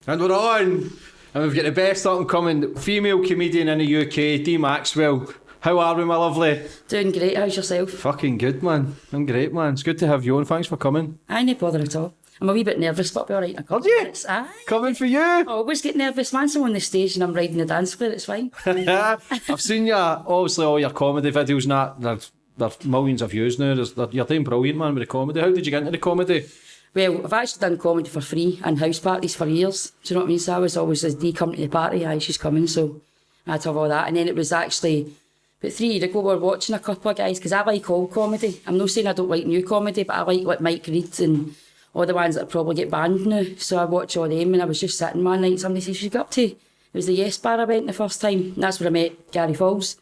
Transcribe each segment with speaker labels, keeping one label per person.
Speaker 1: And we're on! And we've got the best up and coming female comedian in the UK, Dee Maxwell. How are we, my lovely?
Speaker 2: Doing great, how's yourself?
Speaker 1: Fucking good, man. I'm great, man. It's good to have you on. Thanks for coming.
Speaker 2: Aye, no bother at all. I'm a wee bit nervous, but I'll be alright.
Speaker 1: Are you?
Speaker 2: Aye.
Speaker 1: Coming for you.
Speaker 2: I always get nervous, man. So on the stage and I'm riding the dance floor, it's fine.
Speaker 1: I've seen you, obviously, all your comedy videos and that. They're millions of views now. You're doing brilliant, man, with the comedy. How did you get into the comedy?
Speaker 2: Well, I've actually done comedy for free and house parties for years. Do you know what I mean? So I was always, as Dee come to the party, aye, she's coming, so I had to have all that. And then it was actually, about 3 years ago, we were watching a couple of guys, because I like all comedy. I'm not saying I don't like new comedy, but I like Mike Reid and all the ones that probably get banned now. So I watch all them, and I was just sitting one night, somebody said, "She's got up to," it was the Yes Bar I went the first time, and that's where I met Gary Falls.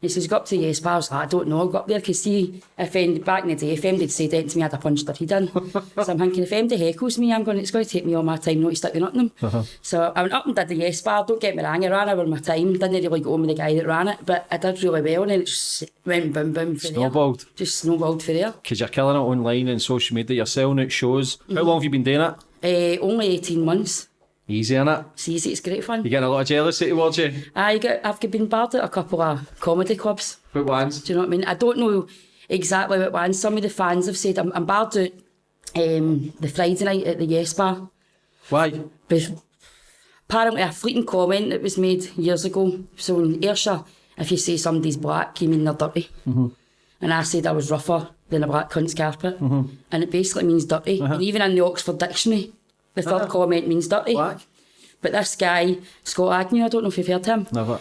Speaker 2: He says, "Go up to the Yes Bar." I was like, "I don't know, I got up there," because see, back in the day, if MD had said anything to me, I'd have punched their head in. So I'm thinking, if MD heckles me, it's going to take me all my time not to stick the nut in them. So I went up and did the Yes Bar. Don't get me wrong, I ran over my time, didn't really go on with the guy that ran it, but I did really well, and then it just went boom boom for
Speaker 1: Snowballed.
Speaker 2: there. Just snowballed for there.
Speaker 1: Because you're killing it online and social media, you're selling out shows. How long have you been doing it?
Speaker 2: Only 18 months.
Speaker 1: Easy, innit?
Speaker 2: It's easy, it's great fun.
Speaker 1: You getting a lot of jealousy towards you?
Speaker 2: I've been barred at a couple of comedy clubs.
Speaker 1: What ones?
Speaker 2: Do you know what I mean? I don't know exactly what ones. Some of the fans have said I'm barred at the Friday night at the Yes Bar.
Speaker 1: Why?
Speaker 2: But apparently a fleeting comment that was made years ago. So in Ayrshire, if you say somebody's black, you mean they're dirty. Mm-hmm. And I said I was rougher than a black cunt's carpet. Mm-hmm. And it basically means dirty. And even in the Oxford Dictionary, the third comment means dirty.
Speaker 1: Black.
Speaker 2: But this guy, Scott Agnew, I don't know if you've heard him.
Speaker 1: Never.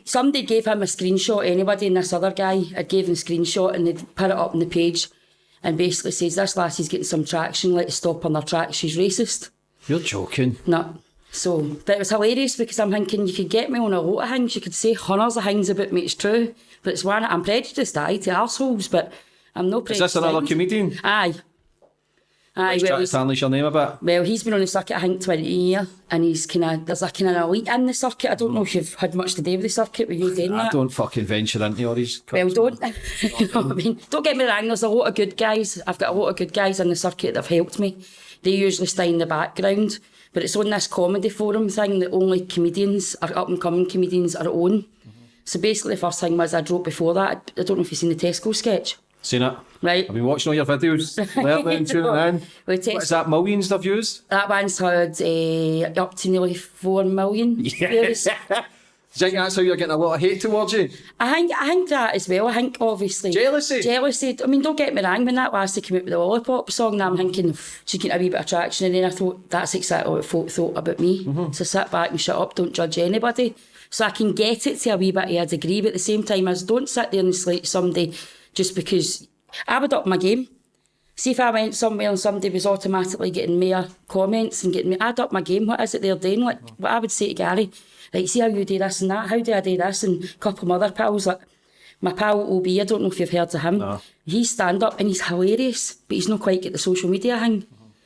Speaker 2: Somebody gave him a screenshot, anybody, and this other guy had gave him a screenshot and they'd put it up on the page and basically says, "This lassie's getting some traction, let's stop on her tracks, she's racist."
Speaker 1: You're joking.
Speaker 2: No. So, but it was hilarious because I'm thinking you could get me on a lot of things, you could say hundreds of things about me, it's true, but it's one, I'm prejudiced, aye, to arseholes, but I'm no prejudiced.
Speaker 1: Is this another comedian?
Speaker 2: Aye. Aye,
Speaker 1: Try to establish your name a bit.
Speaker 2: Well, he's been on the circuit, I think, 20 years, and there's a kind of elite in the circuit. I don't know if you've had much to do with the circuit, with you doing that.
Speaker 1: I don't fucking venture into all these...
Speaker 2: Well, don't. You know what I mean? Don't get me wrong, there's a lot of good guys. I've got a lot of good guys in the circuit that have helped me. They usually stay in the background, but it's on this comedy forum thing that only comedians, or up-and-coming comedians, are on. So basically the first thing was I wrote before that, I don't know if you've seen the Tesco sketch.
Speaker 1: Seen it.
Speaker 2: Right.
Speaker 1: I've been watching all your videos, learning, tuning in. What is that, millions of views?
Speaker 2: That one's had up to nearly 4 million views.
Speaker 1: Do you think that's how you're getting a lot of hate towards you?
Speaker 2: I think that as well. I think obviously... Jealousy. I mean, don't get me wrong, when that lassie came out with the Lollipop song, I'm thinking, she's getting a wee bit of traction, and then I thought, that's exactly what folk thought about me. Mm-hmm. So sit back and shut up, don't judge anybody. So I can get it to a wee bit of a degree, but at the same time, as don't sit there and slate somebody just because... I would up my game. See if I went somewhere and somebody was automatically getting more comments and getting me, I'd up my game. What is it they're doing? Like what I would say to Gary, like, see how you do this and that, how do I do this? And a couple of other pals, like my pal OB, I don't know if you've heard of him. No. He's stand up and he's hilarious, but he's not quite get the social media thing.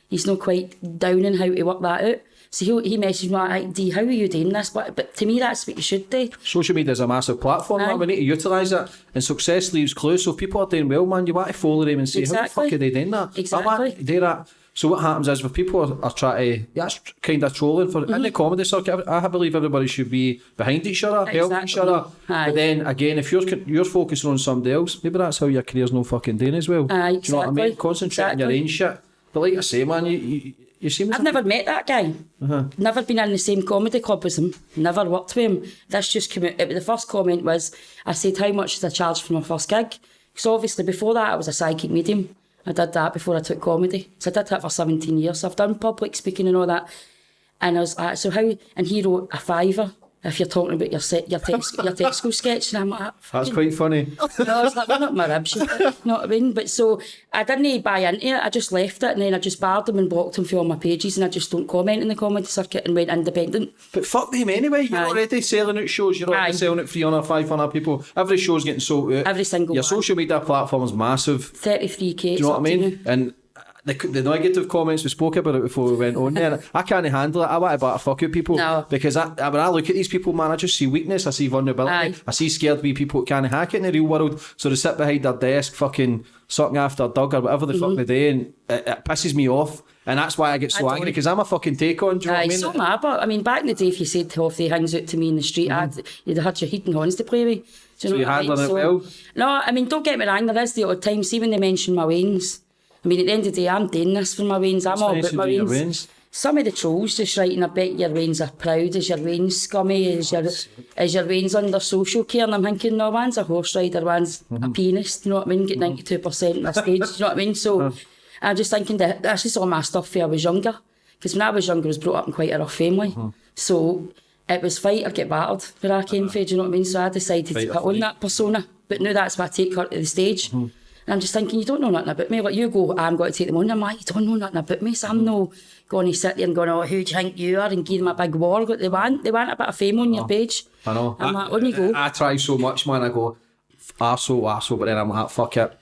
Speaker 2: He's not quite down in how to work that out. So he messaged me like, "Dee, how are you doing this?" But to me, that's what you should do.
Speaker 1: Social media is a massive platform, man. We need to utilise it. And success leaves clues. So if people are doing well, man, you want to follow them and say, "How the fuck are they doing that?"
Speaker 2: Exactly.
Speaker 1: I want to do that. So what happens is, if people are trying to, that's kind of trolling for in the comedy circuit. I believe everybody should be behind each other, helping each other. Aye. But then again, if you're focusing on somebody else, maybe that's how your career's no fucking doing as well.
Speaker 2: Aye,
Speaker 1: do you know what I mean? Concentrate on your own shit. But like I say, man, you seem...
Speaker 2: I've never met that guy. Never been in the same comedy club as him. Never worked with him. This just came out. The first comment was, I said, "How much did I charge for my first gig?" Because obviously before that I was a psychic medium. I did that before I took comedy. So I did that for 17 years. So I've done public speaking and all that. And I was like, so how... And he wrote a £5 if you're talking about your Tesco sketch. And I'm like...
Speaker 1: That's quite funny.
Speaker 2: No, I was like, "Run up my ribs," you know what I mean? But so I didn't buy into it. I just left it, and then I just barred him and blocked him from all my pages, and I just don't comment in the comedy circuit and went independent.
Speaker 1: But fuck them anyway. You're already selling out shows. You're already selling out 300, 500 people. Every show's getting sold out.
Speaker 2: Every single
Speaker 1: Your social media platform is massive.
Speaker 2: 33k.
Speaker 1: Do you know what I mean? And the negative comments, we spoke about it before we went on there. I can't handle it. I want to batter fuck out people.
Speaker 2: No.
Speaker 1: Because when I look at these people, man, I just see weakness, I see vulnerability. I see scared wee people that can't hack it in the real world. So they sit behind their desk fucking sucking after a dog or whatever the fuck they do, and it pisses me off. And that's why I get so angry, because I'm a fucking take on. Do you know what I mean?
Speaker 2: So mad, but I mean, back in the day, if you said half the hangs out to me in the street, you'd have had your heat and horns to play with. Do you know
Speaker 1: you're handling it well?
Speaker 2: No, I mean, don't get me wrong, there is the odd time, see when they mention my wains. I mean, at the end of the day, I'm doing this for my wains. I'm all about my wains. Some of the trolls just writing, I bet your wains are proud, is your wains scummy, is your wains under social care, and I'm thinking, no, one's a horse rider, one's a pianist, you know what I mean, get 92% on the stage, you know what I mean, so I'm just thinking that this is all my stuff when I was younger, because when I was younger I was brought up in quite a rough family, so it was fight or get battered where I came from, do you know what I mean, so I decided to put on that persona, but now that's why I take her to the stage. And I'm just thinking, you don't know nothing about me. Like, you go, I'm going to take them on. I'm like, you don't know nothing about me. So I'm no going to sit there and going, oh, who do you think you are? And give them a big war. They want a bit of fame on your page.
Speaker 1: I know.
Speaker 2: I'm like, on you go.
Speaker 1: I try so much, man. I go, arsehole, but then I'm like, fuck it.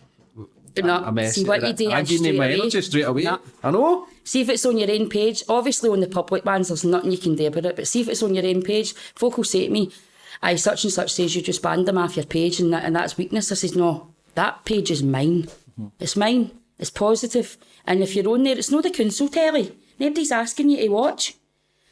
Speaker 2: No, see what you do.
Speaker 1: I'm giving my energy straight away.
Speaker 2: No.
Speaker 1: I know.
Speaker 2: See if it's on your own page. Obviously on the public ones, there's nothing you can do about it. But see if it's on your own page. Folk will say to me, aye, such and such says you just banned them off your page and that's weakness. I says, no, that page is mine. It's mine. It's positive. And if you're on there, it's not the council telly. Nobody's asking you to watch.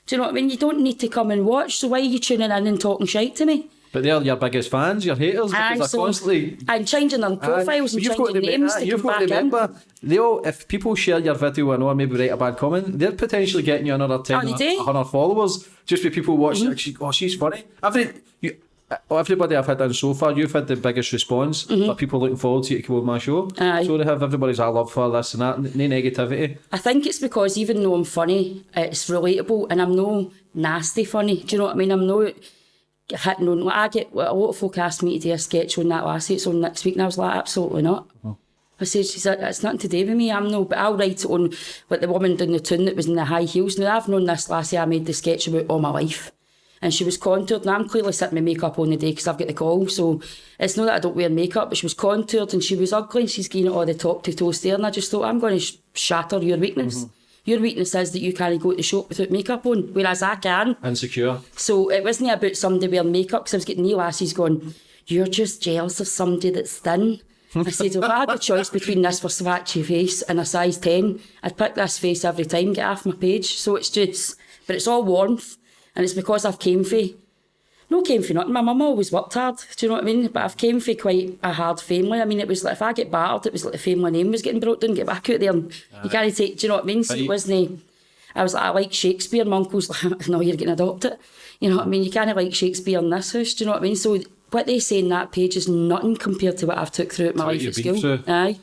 Speaker 2: Do you know what I mean? You don't need to come and watch, so why are you tuning in and talking shite to me?
Speaker 1: But they're your biggest fans, your haters, because they're constantly...
Speaker 2: I'm changing their profiles and changing names to
Speaker 1: you've
Speaker 2: come
Speaker 1: got
Speaker 2: back
Speaker 1: to remember, if people share your video and or maybe write a bad comment, they're potentially getting you another 10 or 100 followers just with people watching it. Oh, she's funny. Everybody I've had on so far, you've had the biggest response for people looking forward to you to come on my show.
Speaker 2: Aye.
Speaker 1: So they have everybody's I love for this and that, no negativity.
Speaker 2: I think it's because even though I'm funny, it's relatable and I'm no nasty funny. Do you know what I mean? I'm no hitting on. I get a lot of folk ask me to do a sketch on that last week, it's on next week, and I was like, absolutely not. I said, she said, it's nothing to do with me. I'm no, but I'll write it on like the woman down the tune that was in the high heels. Now I've known this lassie I made the sketch about all my life. And she was contoured, and I'm clearly sitting with makeup on the day because I've got the call, so it's not that I don't wear makeup, but she was contoured and she was ugly and she's getting it all the top to toe stare, and I just thought, I'm going to shatter your weakness. Your weakness is that you can't go to the shop without makeup on, whereas I can.
Speaker 1: Insecure.
Speaker 2: So it wasn't about somebody wearing makeup, because I was getting new lassies going, you're just jealous of somebody that's thin. I said, if I had the choice between this Versace face and a size 10, I'd pick this face every time, get off my page. So it's just, but it's all warmth. And it's because I've came for nothing. My mum always worked hard, do you know what I mean? But I've came for quite a hard family. I mean, it was like, if I get battered, it was like the family name was getting brought down, get back out there. And you can't take, do you know what I mean? So it wasn't, I was like, I like Shakespeare. My uncle's like, no, you're getting adopted. You know what I mean? You can't like Shakespeare in this house, do you know what I mean? So what they say in that page is nothing compared to what I've took through my life at school. Aye.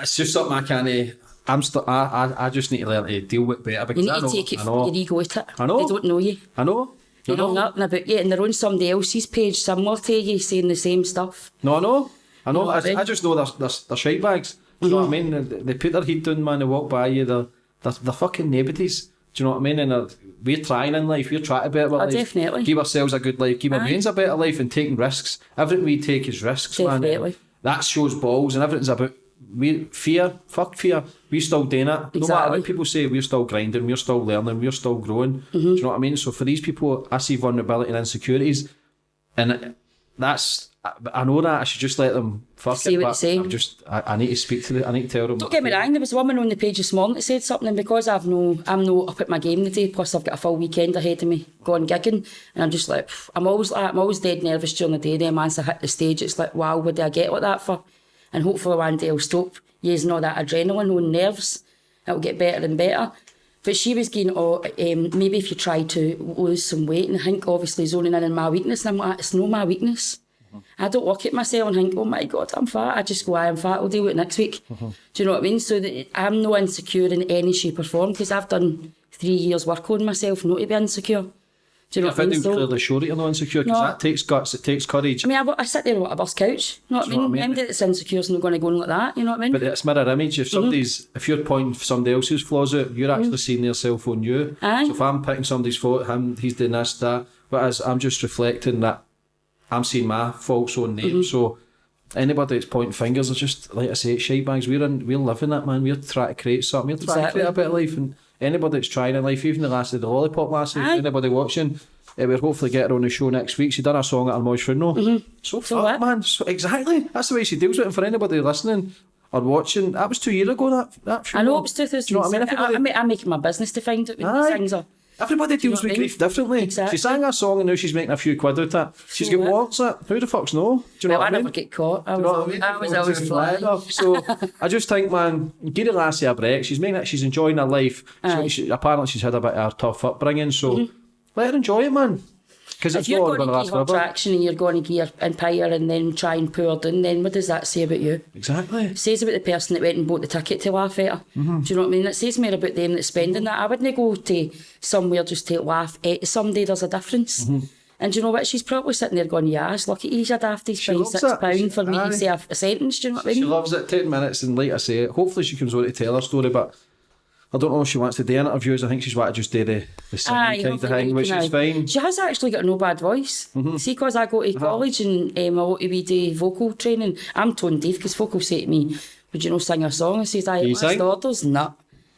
Speaker 1: It's just something I can't... I just need to learn to deal with better, because
Speaker 2: you need to take it for your ego at it.
Speaker 1: I know.
Speaker 2: They don't know you.
Speaker 1: I know.
Speaker 2: They know nothing about you, and they're on somebody else's page similar to you saying the same stuff.
Speaker 1: No, I know. I just know they're shite bags. Do you know what I mean? They put their head down, man, they walk by you, they're fucking nobodies. Do you know what I mean? And we're trying in life, we're trying to better life.
Speaker 2: Definitely.
Speaker 1: Give ourselves a good life, give our brains a better life, and taking risks. Everything we take is risks,
Speaker 2: definitely.
Speaker 1: Man. That shows balls, and everything's about fuck fear. We're still doing it.
Speaker 2: Exactly.
Speaker 1: No matter what people say, we're still grinding, we're still learning, we're still growing. Do you know what I mean? So for these people, I see vulnerability and insecurities, and that's, I know that I should just let them fuck
Speaker 2: see
Speaker 1: it,
Speaker 2: what they say.
Speaker 1: I need to speak to them. I need to tell them.
Speaker 2: Don't get me wrong, there was a woman on the page this morning that said something, and because I'm no up at my game today, plus I've got a full weekend ahead of me going gigging, and I'm just like, I'm always dead nervous during the day. Then once I hit the stage, it's like, wow, what did I get like that for? And hopefully one day I'll stop using all that adrenaline on nerves. It'll get better and better. But she was going, maybe if you try to lose some weight, and I think obviously zoning in on my weakness, and I'm like, it's not my weakness. I don't look at myself and think, oh my God, I'm fat. I just go, I'm fat, I'll deal with it next week. Do you know what I mean? So that I'm not insecure in any shape or form, because I've done 3 years work on myself not to be insecure. Do you know what I mean?
Speaker 1: I think clearly show that you're not insecure, because that takes guts, it takes courage.
Speaker 2: I mean, I sit there on a bus couch, you know what I mean? Anybody that's insecure is not going to go on like that, you know what I mean?
Speaker 1: But it's mirror image. If if you're pointing somebody else's flaws out, you're actually seeing yourself on you.
Speaker 2: Aye.
Speaker 1: So if I'm picking somebody's fault, he's doing this, that, whereas I'm just reflecting that I'm seeing my faults on them. So anybody that's pointing fingers are just, like I say, it's shite bags. We're living that, man. We're trying to create something. We're trying to create a better life, and anybody that's trying in life, even the Lollipop lasses, anybody watching, we'll hopefully get her on the show next week. She done a song at her mum's funeral. So fuck, man. So, exactly. That's the way she deals with it. And for anybody listening or watching, that was 2 years ago, that funeral.
Speaker 2: I know it was 2000.
Speaker 1: Do you know what I mean?
Speaker 2: I'm making my business to find out when these things are.
Speaker 1: Everybody deals with grief differently.
Speaker 2: Exactly.
Speaker 1: She sang a song and now she's making a few quid out of it. She's got warts at. Who the fuck's know? Do you know what I mean?
Speaker 2: I never get caught. I was
Speaker 1: always flying off. So I just think, man, give the lassie a break. She's making it. She's enjoying her life. Apparently she's had a bit of a tough upbringing. So let her enjoy it, man. Because
Speaker 2: if you're going to give her traction and you're going to give Empire and then try and pour her down, then what does that say about you?
Speaker 1: Exactly.
Speaker 2: It says about the person that went and bought the ticket to laugh at her. Do you know what I mean? It says more about them that's spending that. I wouldn't go to somewhere just to laugh at somebody. There's a difference. And do you know what? She's probably sitting there going, yes, look at you, a dafty, spend £6 for me to say a sentence. Do you know what I mean?
Speaker 1: She loves it. 10 minutes, and like I say, hopefully she comes on to tell her story, but I don't know if she wants to do interviews. I think she's wanting to just do the singing kind of thing, which is fine.
Speaker 2: She has actually got no bad voice. See, because I go to college and I want to be do vocal training, I'm tone deaf because folk will say to me, would you know sing a song? I says, that's the orders. No.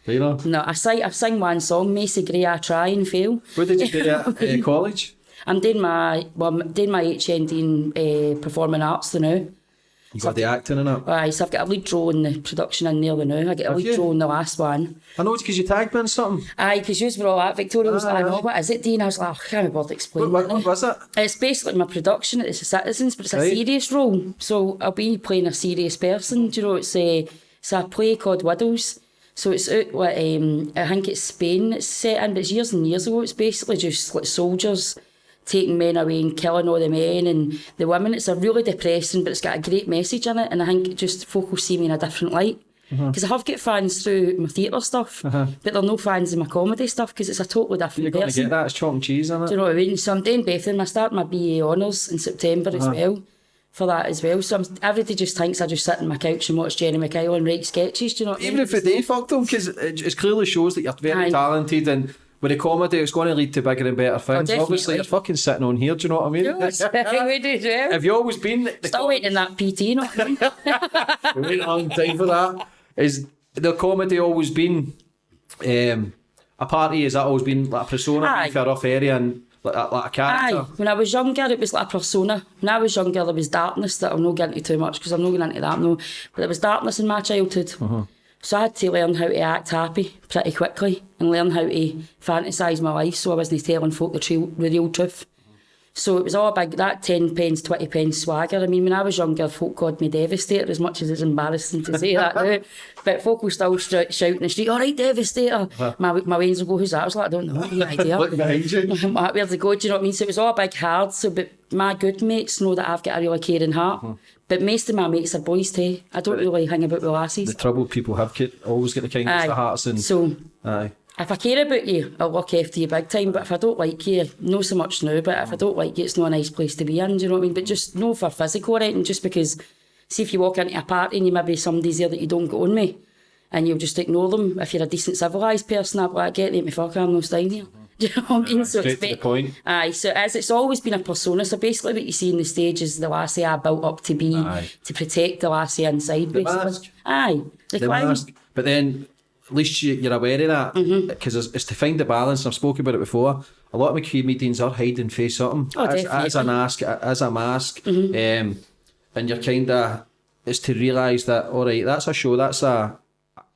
Speaker 1: Do you know?
Speaker 2: No, I sing one song, Macy Gray, I try and fail.
Speaker 1: What did you do at college?
Speaker 2: I'm doing my HND in performing arts now.
Speaker 1: You got the acting in it?
Speaker 2: Aye, so I've got a lead role in the production in there now. I get a lead role in the last one.
Speaker 1: I know it's because you tagged me in something.
Speaker 2: Aye, because you were all at Victoria was like, oh, what is it, Dean? I was like, I can't be bothered explaining
Speaker 1: what was it?
Speaker 2: It's basically my production at the Citizens, but it's a serious role. So I'll be playing a serious person. Do you know, it's a play called Widows. So it's out, I think it's Spain it's set in, but it's years and years ago. It's basically just like soldiers taking men away and killing all the men and the women. It's a really depressing, but it's got a great message in it, and I think just folk will see me in a different light. Because I have got fans through my theatre stuff, but they're no fans of my comedy stuff because it's a totally different
Speaker 1: You're going to get that, it's chalk and cheese, isn't it?
Speaker 2: Do you know what I mean? So I'm doing Bethlehem. I start my BA Honours in September as well, for that as well. So everybody just thinks I just sit on my couch and watch Jenny McKyle and write sketches, do you know what I mean?
Speaker 1: Even if they fucked them, because it clearly shows that you're very talented, and with the comedy, it's going to lead to bigger and better things. Obviously, you're fucking sitting on here, do you know what I mean?
Speaker 2: Yes, we do, yeah.
Speaker 1: Have you always been...
Speaker 2: Still waiting in that PT, you know?
Speaker 1: We wait a long time for that. Is the comedy always been a party? Has that always been like a persona for a rough area and like a character?
Speaker 2: Aye, when I was younger, it was like a persona. When I was younger, there was darkness that I'll not get into too much because I'm not going into that now. But there was darkness in my childhood. So I had to learn how to act happy pretty quickly and learn how to fantasise my life so I wasn't telling folk the real truth. So it was all big, that 10 pence, 20 pence swagger. I mean, when I was younger, folk called me Devastator, as much as it's embarrassing to say that now. But folk will still shout in the street, all right, Devastator. My wains will go, who's that? I was like, I don't know, no idea.
Speaker 1: Look behind you.
Speaker 2: Where they go, do you know what I mean? So it was all big hard. So, but my good mates know that I've got a really caring heart. But most of my mates are boys too. I don't really hang about with lassies.
Speaker 1: The trouble people have always get the kindness of hearts. And
Speaker 2: so, if I care about you, I'll look after you big time. But if I don't like you, no so much now, but if I don't like you, it's not a nice place to be in, do you know what I mean? But just no for physical or anything, just because, see if you walk into a party and you maybe somebody's there that you don't get on with, and you'll just ignore them. If you're a decent civilised person, I'll be like, get me fuck, I'm no staying here. Do you know what I mean? So
Speaker 1: straight to the point.
Speaker 2: Aye, so it's always been a persona. So basically what you see in the stage is the lassie I built up to be, to protect the lassie inside.
Speaker 1: The mask.
Speaker 2: Aye.
Speaker 1: The mask. But then, at least you're aware of that. Because it's to find the balance. I've spoken about it before. A lot of my comedians are hiding face something. As a mask. And you're kind of, it's to realise that, all right, that's a show, that's an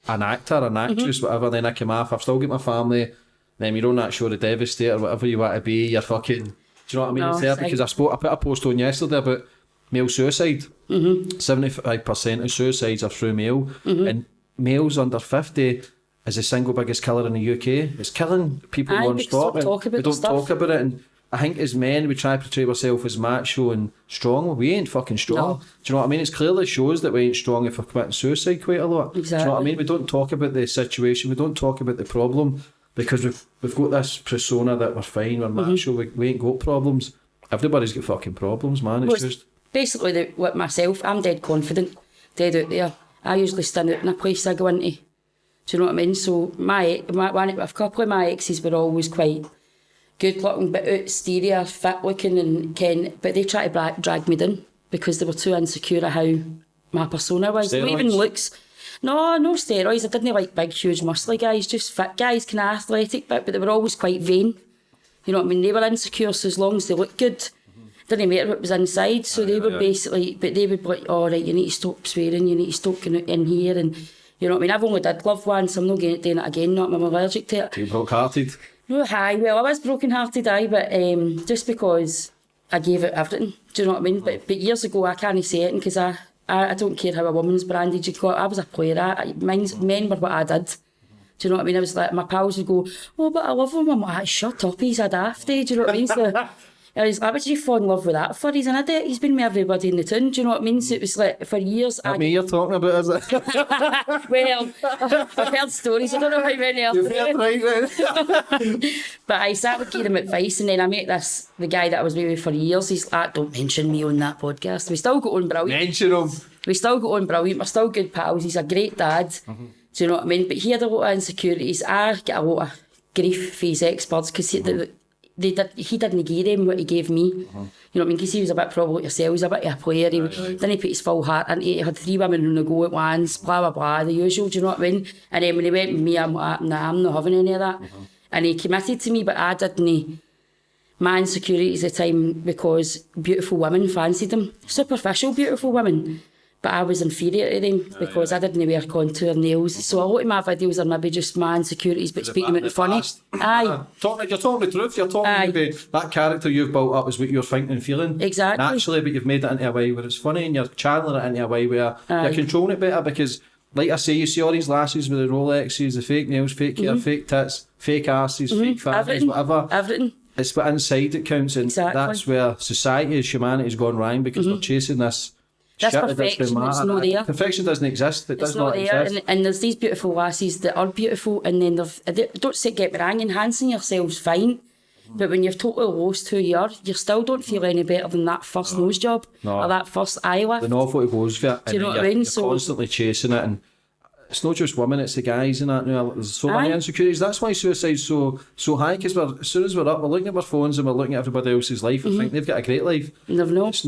Speaker 1: actor, an actress, whatever, then I come off, I've still got my family. Then you're on that show, The Devastator, whatever you want to be, you're fucking... Do you know what I mean? It's there because I put a post on yesterday about male suicide. 75% of suicides are through male. And males under 50 is the single biggest killer in the UK. It's killing people non-stop. We don't talk about it. And I think as men, we try to portray ourselves as macho and strong. We ain't fucking strong. No. Do you know what I mean? It clearly shows that we ain't strong if we're committing suicide quite a lot.
Speaker 2: Exactly.
Speaker 1: Do you know what I mean? We don't talk about the situation. We don't talk about the problem. Because we've got this persona that we're fine, we're macho, we ain't got problems. Everybody's got fucking problems, man. It's just... Basically,
Speaker 2: with myself, I'm dead confident, dead out there. I usually stand out in a place I go into. Do you know what I mean? So a couple of my exes were always quite good looking, but out, exterior, fit looking, but they try to drag me down. because they were too insecure of how my persona was.
Speaker 1: Steroids?
Speaker 2: Even looks. No steroids. I didn't like big, huge, muscly guys, just fit guys, kind of athletic bit, but they were always quite vain. You know what I mean? They were insecure, so as long as they looked good, didn't matter what was inside. So they would basically, but they would be like, all right, you need to stop swearing, you need to stop going in here, and you know what I mean? I've only did glove once, I'm not doing it again, not I'm allergic to it.
Speaker 1: You broke-hearted?
Speaker 2: No, I was broken-hearted, but just because I gave it everything, do you know what I mean? But years ago, I can't say it because I don't care how a woman's branded you got. I was a player. Men were what I did. Do you know what I mean? I was like, my pals would go, oh, but I love him. I'm like, shut up, he's a dafty. Do you know what I mean? So I was like, what did you fall in love with that for? He's an idiot. He's been with everybody in the town. Do you know what I mean? So it was like, for years...
Speaker 1: Not me you're talking about, is it?
Speaker 2: Well, I've heard stories. I don't know how many else.
Speaker 1: You've heard right then.
Speaker 2: But I started giving him advice, and then I met the guy that I was with for years. He's like, don't mention me on that podcast. We still got on brilliant.
Speaker 1: Mention him.
Speaker 2: We still got on brilliant. We're still good pals. He's a great dad. Do you know what I mean? But he had a lot of insecurities. I get a lot of grief for his ex-birds because he didn't give him what he gave me. You know what I mean? Because he was a bit probably like yourself, he was a bit of a player. He didn't put his full heart into it. He had 3 women on the go at once, blah, blah, blah, the usual, do you know what I mean? And then when he went with me, I'm like, nah, I'm not having any of that. And he committed to me, but I didn't. My insecurities at the time because beautiful women fancied him. Superficial, beautiful women. But I was inferior to them because I didn't wear contour nails. So a lot of my videos are maybe just my insecurities, but speaking about the funny. Aye.
Speaker 1: You're talking the truth. You're talking about that character you've built up is what you're thinking and feeling.
Speaker 2: Exactly.
Speaker 1: Naturally, but you've made it into a way where it's funny and you're channeling it into a way where you're controlling it better because, like I say, you see all these lasses with the Rolexes, the fake nails, fake hair, fake tits, fake asses, fake fannies, whatever.
Speaker 2: Everything.
Speaker 1: It's what inside that counts, and that's where society, humanity's gone wrong because we're chasing this.
Speaker 2: That's perfection, it's not there.
Speaker 1: Perfection doesn't exist, it does not exist.
Speaker 2: And there's these beautiful lasses that are beautiful, and then don't say, get me wrong, enhancing yourself's fine, but when you've totally lost who you are, you still don't feel any better than that first nose job or that first eye lift.
Speaker 1: The novel it goes for it,
Speaker 2: do you know what I mean?
Speaker 1: You're constantly chasing it, and it's not just women, it's the guys and that. You know, there's so many insecurities. That's why suicide's so high, because as soon as we're up, we're looking at our phones and we're looking at everybody else's life and think they've got a great life.
Speaker 2: They've not.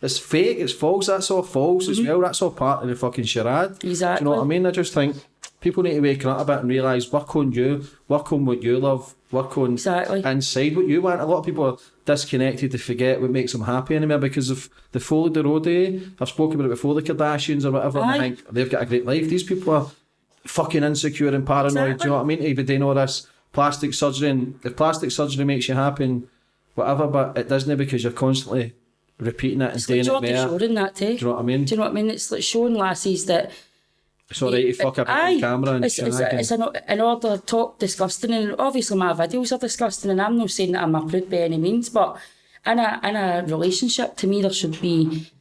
Speaker 1: It's fake, it's false, that's all false as well. That's all part of the fucking charade.
Speaker 2: Exactly.
Speaker 1: Do you know what I mean? I just think people need to wake up a bit and realise, work on you, work on what you love, work on inside what you want. A lot of people are disconnected to forget what makes them happy anymore because of the followed the road. I've spoken about it before, the Kardashians or whatever, and I think they've got a great life. These people are fucking insecure and paranoid, do you know what I mean? Even doing all this plastic surgery, and if plastic surgery makes you happy and whatever, but it doesn't because you're constantly repeating it and
Speaker 2: it's
Speaker 1: doing
Speaker 2: like
Speaker 1: it there.
Speaker 2: Showing that too.
Speaker 1: Do you know what I mean?
Speaker 2: Do you know what I mean? It's like showing lasses that
Speaker 1: it's alright to fuck up on camera and
Speaker 2: it's in order to talk disgusting, and obviously my videos are disgusting, and I'm not saying that I'm a prude by any means, but in a relationship, to me there should be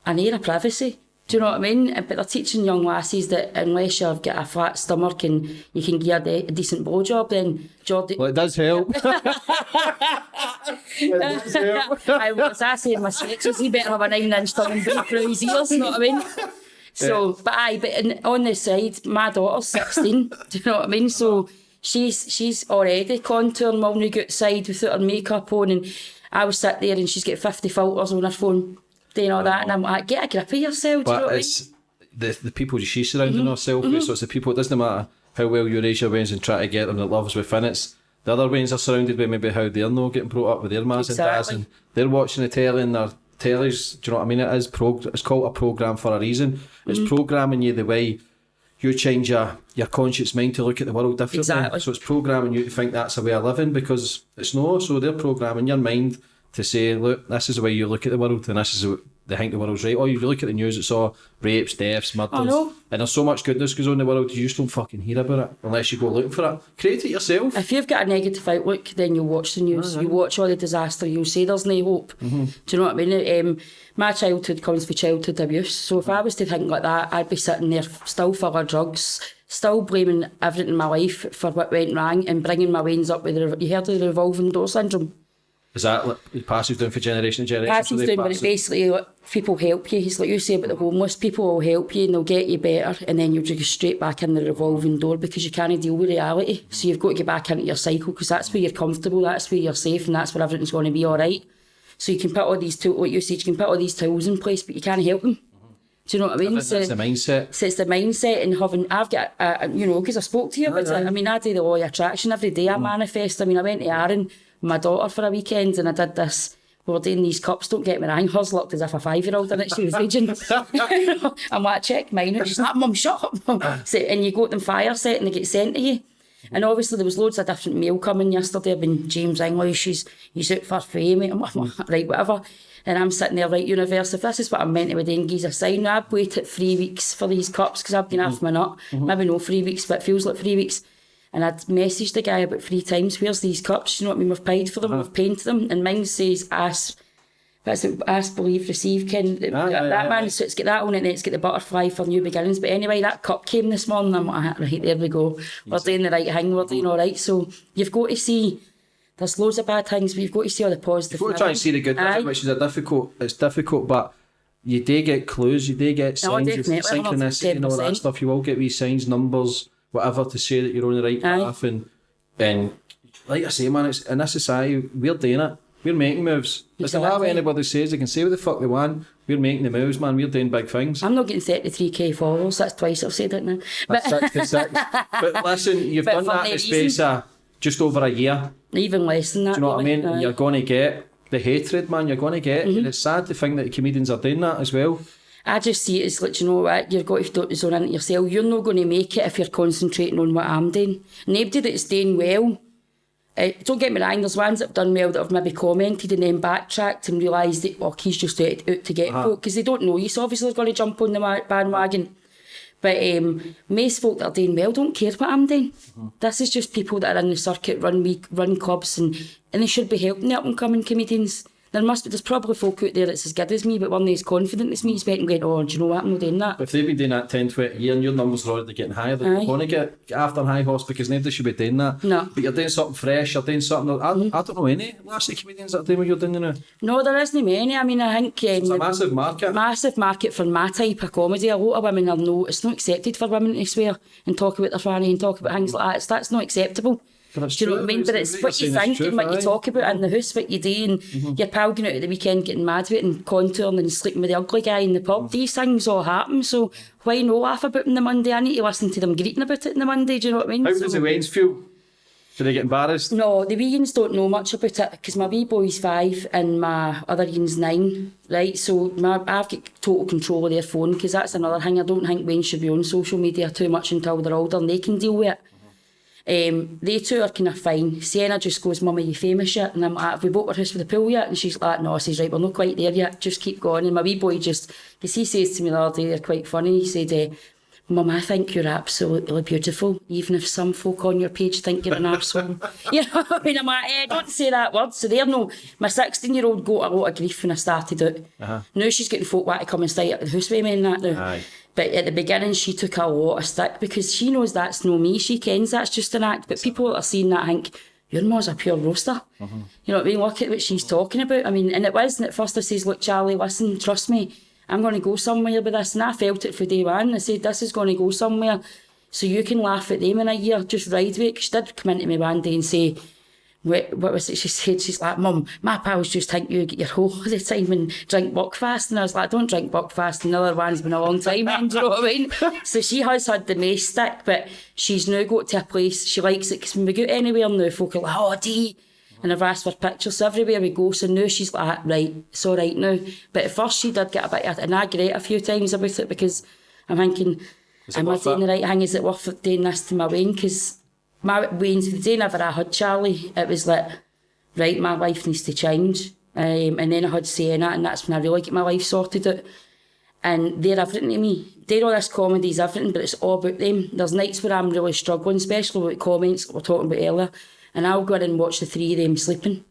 Speaker 2: an air of privacy. Do you know what I mean? But they're teaching young lasses that unless you've got a flat stomach and you can give a decent blowjob, then Jordan...
Speaker 1: Well, it does help.
Speaker 2: As I say in my sketches, he better have a 9-inch tongue and through his ears, you know what I mean? So, but on the side, my daughter's 16, do you know what I mean? So she's already contouring while we go outside without her makeup on, and I was sat there and she's got 50 filters on her phone, doing all that, and I'm like, get a grip of yourself, do you know what I mean?
Speaker 1: It's the people she's surrounding herself with, so it's the people, it doesn't matter how well you raise your wains and try to get them that loves within it's the other wains are surrounded by maybe how they're not getting brought up with their mas and dads, and they're watching the telly and their telly's, do you know what I mean? It's called a programme for a reason. It's programming you the way you change your conscious mind to look at the world differently.
Speaker 2: Exactly.
Speaker 1: So it's programming you to think that's a way of living, because it's not. So they're programming your mind to say, look, this is the way you look at the world, and this is the they think the world's right. Oh, you look at the news, it's all rapes, deaths, murders. And there's so much goodness goes on in the world, you just don't fucking hear about it unless you go looking for it. Create it yourself.
Speaker 2: If you've got a negative outlook, then you'll watch the news. You watch all the disaster, you'll say there's no hope. Do you know what I mean? My childhood comes from childhood abuse. So if I was to think like that, I'd be sitting there still full of drugs, still blaming everything in my life for what went wrong and bringing my veins up with you heard of the revolving door syndrome?
Speaker 1: Is that like, it passes down for generation to generation?
Speaker 2: Passes down, but basically like, people help you. It's like you say about the homeless, people will help you and they'll get you better, and then you'll just go straight back in the revolving door because you can't deal with reality. So you've got to get back into your cycle because that's where you're comfortable, that's where you're safe, and that's where everything's going to be alright. So you can put all these tools, like you said, you can put all these tools in place, but you can't help them. Do you know what I mean?
Speaker 1: So it's the mindset.
Speaker 2: So it's the mindset, and I've got, because I spoke to you about it. I mean, I do the law of attraction every day. I manifest. I mean, I went to Aaron with my daughter for a weekend, and I did this. We were doing these cups, don't get me wrong. Hers looked as if a 5-year-old in it. She was raging. I'm like, check mine. She's like, Mum, shut up, Mum. So, and you go to them fire set and they get sent to you. And obviously there was loads of different mail coming yesterday. I've been James English, he's out for fame. I'm like, right, whatever. And I'm sitting there, right, universe, if this is what I'm meant to be doing, give a sign. Now, I've waited 3 weeks for these cups because I've been off my nut. Maybe no 3 weeks, but it feels like 3 weeks. And I'd messaged the guy about 3 times, where's these cups? You know what I mean? We've paid for them, we've painted them. And mine says, ask, believe, receive, that man. So it's got that on it, and it's got the butterfly for new beginnings. But anyway, that cup came this morning. I'm like, right, there we go. We're doing the right thing, we're doing all right. So you've got to see, there's loads of bad things, but you've got to see all the positive.
Speaker 1: You've got to try and see the good, which is it's difficult, but you do get clues, you do get signs of synchronicity and all that stuff. You will get wee signs, numbers, whatever, to say that you're on the right path. And like I say, man, in this society, we're doing it. We're making moves. It's not what anybody says. They can say what the fuck they want. We're making the moves, man. We're doing big things.
Speaker 2: I'm not getting 33k followers. That's twice I've said it now.
Speaker 1: That's 66. But listen, you've done that in the space of just over a year.
Speaker 2: Even less than that.
Speaker 1: Do you know what I mean? And you're going to get the hatred, man. You're going to get. And it's sad to think that comedians are doing that as well. I
Speaker 2: just see it as like, you know what, you've got to zone into yourself. You're not going to make it if you're concentrating on what I'm doing. Nobody that's doing well, don't get me wrong, there's ones that have done well that have maybe commented and then backtracked and realised that, he's just out to get folk, because they don't know you, so obviously they're going to jump on the bandwagon. But most folk that are doing well don't care what I'm doing. This is just people that are in the circuit, run clubs, and they should be helping the up-and-coming comedians. There's probably folk out there that's as good as me, but one that's as confident as me is better going, do you know what, I'm not doing that.
Speaker 1: But if they've been doing that 10, 20 years and your numbers are already getting higher, then you're going to get after high horse, because nobody should be doing that.
Speaker 2: No.
Speaker 1: But you're doing something fresh, you're doing something, I don't know any last comedians that are doing what you're doing now.
Speaker 2: No, there isn't many. I mean, I think...
Speaker 1: it's a massive market.
Speaker 2: Massive market for my type of comedy. A lot of women it's not accepted for women to swear and talk about their fanny and talk about things like that. That's not acceptable. Do you know what I mean? But it's what you think and what you talk about in the house, what you do, and your pal going out at the weekend getting mad with it and contouring and sleeping with the ugly guy in the pub. These things all happen, so why not laugh about it on the Monday? I need to listen to them greeting about it on the Monday, do you know what I mean?
Speaker 1: How does the Waynes feel? Do they get embarrassed?
Speaker 2: No, the wee Ians don't know much about it, because my wee boy's 5 and my other Ian's 9, right? So I've got total control of their phone, because that's another thing. I don't think Wayne should be on social media too much until they're older and they can deal with it. They two are kind of fine. Sienna just goes, Mum, are you famous yet? And I'm like, have we bought our house for the pool yet? And she's like, no. I says, right, we're not quite there yet, just keep going. And my wee boy just, because he says to me the other day, they're quite funny, he said, Mum, I think you're absolutely beautiful, even if some folk on your page think you're an arsehole. You know what I mean? I'm like, don't say that word. So they're no, my 16-year-old got a lot of grief when I started out. Now she's getting folk want to come and stay at the house with me and that now.
Speaker 1: Aye.
Speaker 2: But at the beginning, she took a lot of stick, because she knows that's no me. She kens that's just an act. But people that are seeing that think, your mum's a pure roaster. You know what I mean? Look at what she's talking about. I mean, and it was. And at first I says, look, Charlie, listen, trust me, I'm going to go somewhere with this. And I felt it for day one. I said, this is going to go somewhere. So you can laugh at them in a year, just ride with it. She did come into me one day and say, what was it she said? She's like, Mum, my pals just think you get your whole all the time and drink buckfast. And I was like, I don't drink buckfast. And the other one's been a long time, do you know what I mean? So she has had the most stick, but she's now got to a place, she likes it, because when we go anywhere now, folk are like, oh, Dee. And I've asked for pictures, so everywhere we go, so now she's like, right, it's all right now. But at first she did get a bit of it, and I grate a few times about it, because I'm thinking, am I doing the right thing? Is it worth doing this to my Wayne? Because my Wayne's, the day never I had Charlie, it was like, right, my life needs to change. And then I had Sienna, and that's when I really get my life sorted out. And they're everything to me. They're all this comedy is everything, but it's all about them. There's nights where I'm really struggling, especially with comments that we were talking about earlier, and I'll go in and watch the 3 of them sleeping.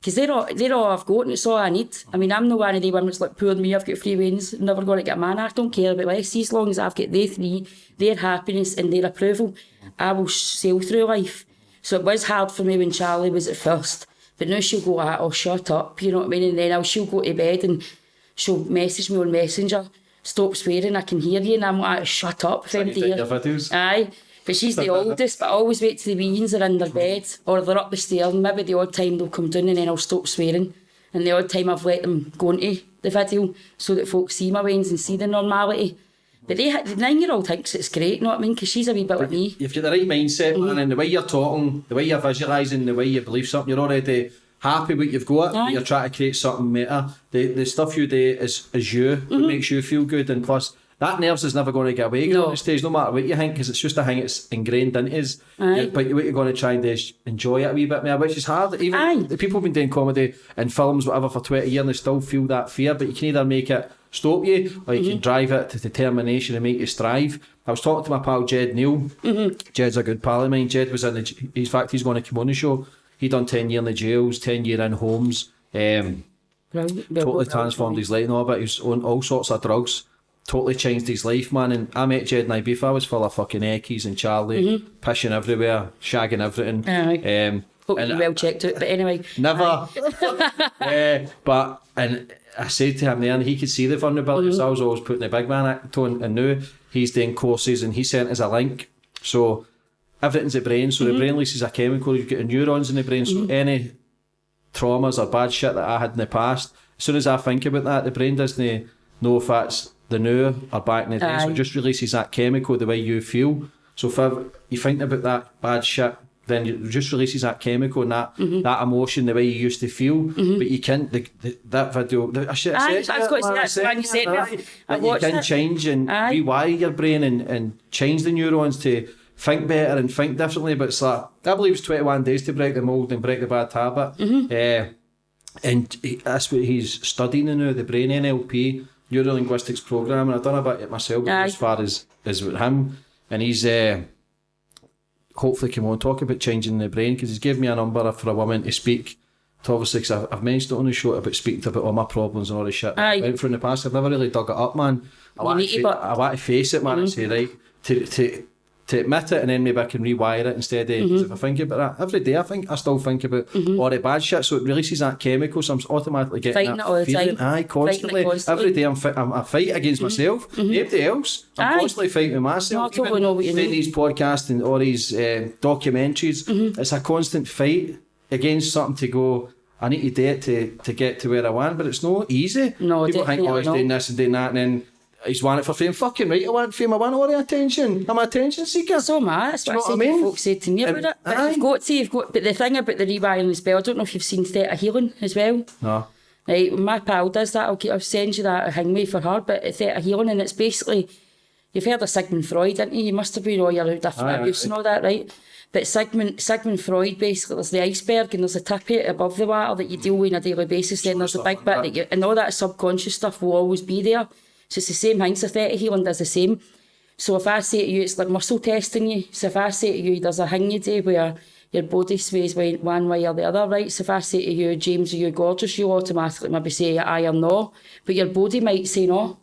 Speaker 2: Because they're all I've got, and it's all I need. I mean, I'm not one of the ones that's like, poor me, I've got 3 Waynes, never going to get a man. I don't care about less. As long as I've got they 3, their happiness and their approval, I will sail through life. So it was hard for me when Charlie was at first, but now she'll go, oh, shut up, you know what I mean? And then she'll go to bed and she'll message me on Messenger, stop swearing, I can hear you. And I'm like, shut up,
Speaker 1: so dear.
Speaker 2: Aye. But she's the oldest, but I always wait till the wee ones are in their bed or they're up the stairs, and maybe the odd time they'll come down and then I'll stop swearing. and the odd time I've let them go into the video so that folks see my wains and see the normality. But the 9-year-old thinks it's great, you know what I mean? Because she's a wee bit like me.
Speaker 1: You've got the right mindset, man, and the way you're talking, the way you're visualising, the way you believe something, you're already happy with what you've got, but you're trying to create something better. The stuff you do is you, what makes you feel good, and plus, that nerves is never going to get away on the stage, no matter what you think, because it's just a thing it's ingrained into us. But what you're going to try and do is enjoy it a wee bit more, which is hard. Even the people have been doing comedy and films, whatever, for 20 years, and they still feel that fear, but you can either make it stop you, or you can drive it to determination and make you strive. I was talking to my pal Jed Neal. Jed's a good pal of mine. Jed was in fact, he's going to come on the show. He done 10 years in the jails, 10 years in homes. Totally transformed his life and all, but he was on all sorts of drugs. Totally changed his life, man. And I met Jed in Ibiza. I was full of fucking Eckies and Charlie, pissing everywhere, shagging everything.
Speaker 2: Hope you well checked it, but anyway.
Speaker 1: Never. And I said to him there, and he could see the vulnerability, so I was always putting the big man act on, and now he's doing courses, and he sent us a link. So everything's the brain, so the brain releases a chemical, you've got the neurons in the brain, so any traumas or bad shit that I had in the past, as soon as I think about that, the brain doesn't know if that's the now or back in the day, so it just releases that chemical the way you feel. So if you think about that bad shit, then it just releases that chemical and that emotion the way you used to feel. But you can't, that video, I was going to say that's when you said that you can change and rewire your brain and change the neurons to think better and think differently. But it's like, I believe it's 21 days to break the mould and break the bad habit. And that's what he's studying now, the brain NLP, Neuro-linguistics programme, and I've done a bit of it myself as far as with him, and he's hopefully come on talk about changing the brain, because he's given me a number for a woman to speak to, obviously, because I've mentioned it on the show about speaking about all my problems and all the shit I went through in the past. I've never really dug it up, man. I want to face it, man, and say, right, to admit it, and then maybe I can rewire it instead of, because if I think about that every day, I still think about all the bad shit, so it releases that chemical, so I'm automatically getting
Speaker 2: fighting
Speaker 1: that
Speaker 2: it all the
Speaker 1: feeling.
Speaker 2: time.
Speaker 1: Constantly. Every day I fight against myself, nobody else. I'm constantly fighting with myself.
Speaker 2: No, I totally know what you mean.
Speaker 1: These podcasts and all these documentaries, it's a constant fight against something to go, I need to do it to get to where I want, but it's not easy.
Speaker 2: No,
Speaker 1: people think, he's doing this and doing that, and then he's wanting it for fame. Fucking right, I want fame, I want all the attention. I'm an attention seeker.
Speaker 2: So am I. That's what I mean? Folks say to me about it. But but the thing about the rewiring as well, I don't know if you've seen Theta Healing as well.
Speaker 1: No.
Speaker 2: Right, when my pal does that, I'll send you that hangway for her, but Theta Healing, and it's basically, you've heard of Sigmund Freud, didn't you? You must have been all your different abuse and all that, right? But Sigmund Freud, basically, there's the iceberg and there's a tip above the water that you deal with on a daily basis, then there's a big bit that you, and all that subconscious stuff will always be there. So it's the same thing, so Theta Healing does the same. So if I say to you, it's like muscle testing you. So if I say to you, there's a thing you do where your body sways one way or the other, right? So if I say to you, James, are you gorgeous? You automatically maybe say aye or no. But your body might say no.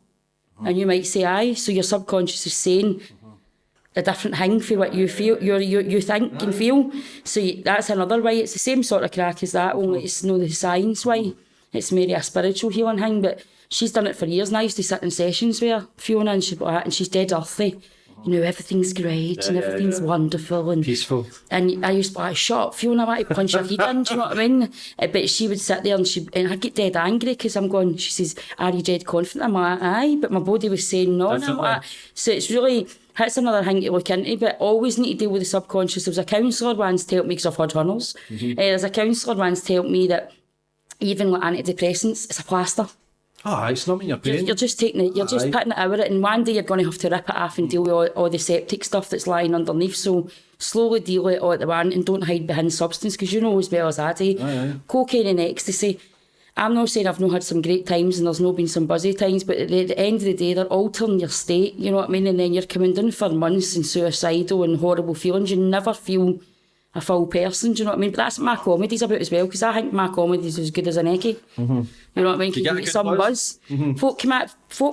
Speaker 2: And you might say aye. So your subconscious is saying a different thing for what you feel, you think and feel. So that's another way. It's the same sort of crack as that, only it's not the science way. It's maybe a spiritual healing thing, but she's done it for years now. I used to sit in sessions with her, Fiona, and she's dead earthy. You know, everything's great and everything's wonderful and
Speaker 1: peaceful.
Speaker 2: And I used to be like, shut up, Fiona, I want to punch her head in, do you know what I mean? But she would sit there and I'd get dead angry because I'm going, she says, are you dead confident? I'm like, aye, but my body was saying no. And I'm like, so it's really, that's another thing to look into, but always need to deal with the subconscious. There was a counsellor once told me, because I've had tunnels, there's a counsellor once told me that even with antidepressants, it's a plaster.
Speaker 1: Oh, it's not in your brain.
Speaker 2: You're just taking it, you're just putting it over it, and one day you're going to have to rip it off and deal with all the septic stuff that's lying underneath. So slowly deal with it all at the one, and don't hide behind substance, because you know as well as I do, cocaine and ecstasy. I'm not saying I've not had some great times and there's not been some busy times, but at the end of the day, they're altering your state, you know what I mean? And then you're coming down for months and suicidal and horrible feelings. You never feel a full person, do you know what I mean? But that's what my comedy's about as well, because I think my comedy's as good as an Eckie. You know what I mean? You get some buzz. Folk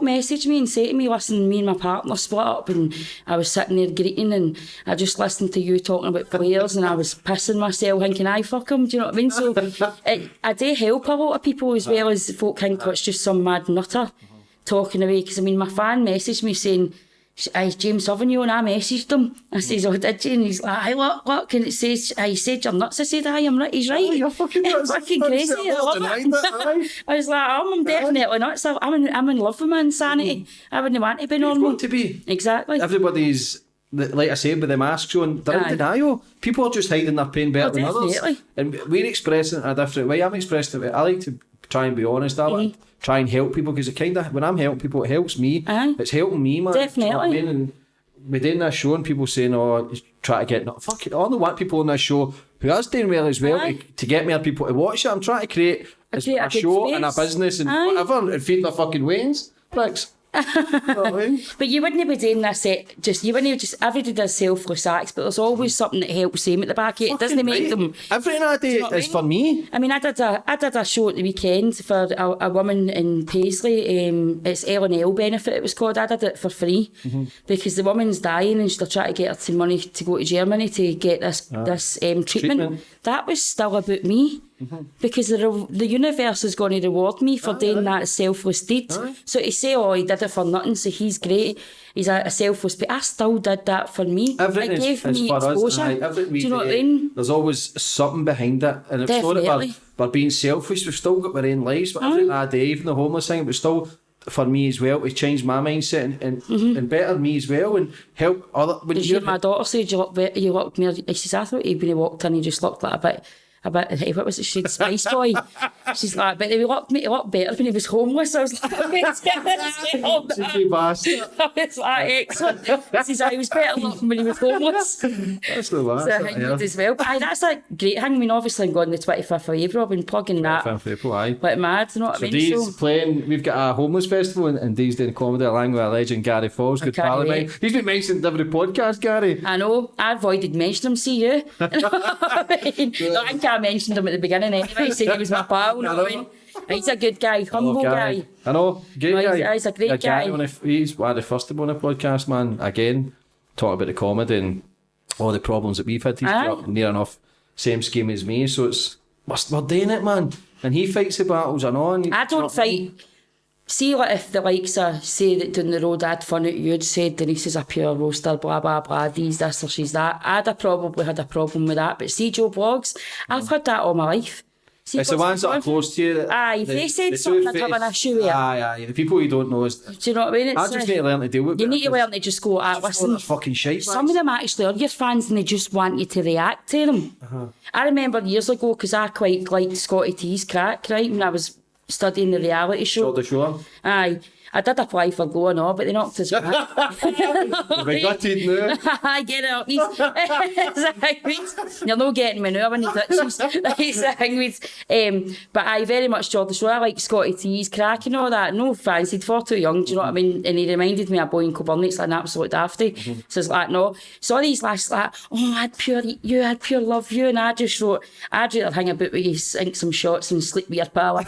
Speaker 2: message me and say to me, listen, me and my partner split up, and I was sitting there greeting, and I just listened to you talking about players, and I was pissing myself thinking, I fuck him, do you know what I mean? So I do help a lot of people, as well as folk think it's just some mad nutter talking away, because I mean, my fan messaged me saying James Sauvignon, and I messaged him. I says, oh, did you? And he's like, aye, look, and it says, he said you're nuts. I said, aye, I'm right, he's right.
Speaker 1: Oh, you're fucking nuts.
Speaker 2: Fucking crazy. I love it. I was like, I'm definitely nuts. I'm in love with my insanity. I wouldn't want to be normal.
Speaker 1: You've got to be.
Speaker 2: Exactly.
Speaker 1: Everybody's, like I said, with the masks on, they're in denial. People are just hiding their pain better than others. And we're expressing it in a different way. I'm expressing it. I like to try and be honest. I like to try and help people, because it kind of, when I'm helping people, it helps me. It's helping me, man.
Speaker 2: Definitely.
Speaker 1: You know what I mean? And within this show, and people saying, oh, try to get, fuck it, I only want people on this show who is doing well as well to get more people to watch it. I'm trying to create a show
Speaker 2: space.
Speaker 1: and a business and whatever, and feed their fucking wains. Pricks. You know what I mean?
Speaker 2: But you wouldn't be doing this you wouldn't just, everybody does selfless acts, but there's always something that helps them at the back of it. It doesn't make them.
Speaker 1: Everything I do is for me.
Speaker 2: I mean, I did a show at the weekend for a woman in Paisley. It's L&L benefit, it was called. I did it for free because the woman's dying and they're trying to get her some money to go to Germany to get this treatment. That was still about me. Because the universe is going to reward me for doing that selfless deed. So to say, oh, he did it for nothing, so he's great, he's a selfless, but I still did that for me.
Speaker 1: Everything
Speaker 2: it gave
Speaker 1: is
Speaker 2: me
Speaker 1: for
Speaker 2: exposure.
Speaker 1: Us.
Speaker 2: Do you know what I mean?
Speaker 1: There's always something behind it, and it's not that we're being selfish. We've still got our own lives, but everything I do, even the homeless thing, but still for me as well, to change my mindset and better me as well, and help other.
Speaker 2: My daughter said, you look more. She says, I thought when he walked in, he just looked like a bit, what was it, she said, Spice Boy. She's like, but he looked better when he was homeless. I was like, I was like, excellent. She says, I was better looking when he was homeless.
Speaker 1: That's the last.
Speaker 2: So I think it as well. But that's a great thing. I mean, obviously I'm going the 25th of April. I've been plugging that. 25th of April,
Speaker 1: aye.
Speaker 2: Like mad, you know what I mean?
Speaker 1: Dee's playing, we've got a homeless festival and Dee's doing comedy along with a legend, Gary Falls, good pal of mine. He's been mentioned in every podcast, Gary.
Speaker 2: I know. I avoided mentioning him, see you. I think I mentioned him at the beginning anyway. He said he was my pal. You know what I mean? He's a good guy, humble guy.
Speaker 1: I know, good guy.
Speaker 2: He's a great guy.
Speaker 1: He's one of the first to be on a podcast, man. Again, talking about the comedy and all the problems that we've had. He's got near enough same scheme as me, so we're doing it, man. And he fights the battles, I know.
Speaker 2: I don't fight. See, like, if the likes of, say that down the road I had fun at you'd said Denise is a pure roaster, blah, blah, blah, Dee's this or she's that, I'd probably had a problem with that. But see, Joe Blogs, I've had that all my life. See,
Speaker 1: it's the ones that are close to you.
Speaker 2: If they said something, I'd have an issue with it.
Speaker 1: Aye. The people you don't know is...
Speaker 2: Do you know what I mean?
Speaker 1: I just need to learn to deal with it.
Speaker 2: You need to learn to just go, listen.
Speaker 1: Fucking shite.
Speaker 2: Some of them actually are your fans and they just want you to react to them. I remember years ago, because I quite liked Scotty T's crack, right, when I was studying the reality show.
Speaker 1: The show?
Speaker 2: Aye. I did apply for going on, but they knocked us back.
Speaker 1: We got it now.
Speaker 2: I get it up. You're not getting me now when he touches. That's the thing. But I very much enjoyed the show. I like Scotty T's crack and all that. No offence, he'd far too young, do you know what I mean? And he reminded me of Boy in Kilburnick's like an absolute dafty. So it's like, no. So these lads like, oh, I had pure love you. And I just wrote, I'd rather hang about with you, sink some shots and sleep with your pal.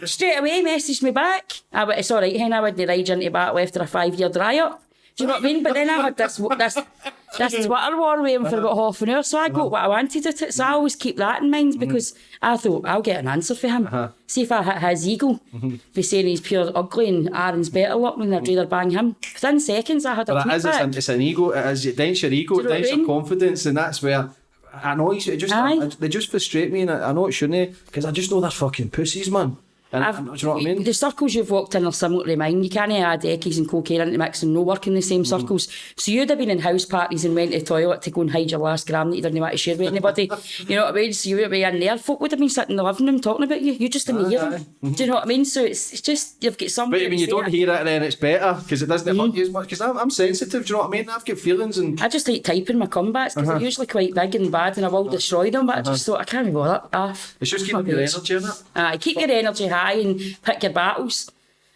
Speaker 2: Straight away, messaged me back. I went, it's all right, hen, I wouldn't ride into battle after a 5-year dry up. Do you know what I mean? But then I had this Twitter war with him for about half an hour, so I got what I wanted at it. So I always keep that in mind because I thought, I'll get an answer for him. See if I hit his ego. For saying he's pure ugly and Aaron's better looking, I'd rather bang him. Within seconds, I had a tweet back.
Speaker 1: It's an ego, it dents your ego, it dents your confidence, and that's where... I know they just frustrate me, and I know it shouldn't, because I just know they're fucking pussies, man. And do you know what I mean?
Speaker 2: The circles you've walked in are similar to mine. You can't add Eckies and cocaine into the mix and no work in the same circles. So you'd have been in house parties and went to the toilet to go and hide your last gram that you didn't want to share with anybody. You know what I mean? So you would be in there. Folk would have been sitting in the living room talking about you. You just didn't hear them. Do you know what I mean? So it's just, you've got somebody.
Speaker 1: But when you don't hear it, then it's better because it doesn't hurt you as much. Because I'm sensitive, do you know what I mean? I've got feelings and...
Speaker 2: I just like typing my comebacks because they're usually quite big and bad and I will destroy them, but I just thought, I can't be bothered.
Speaker 1: It's just keeping your energy in it.
Speaker 2: Keep your energy high and pick your battles.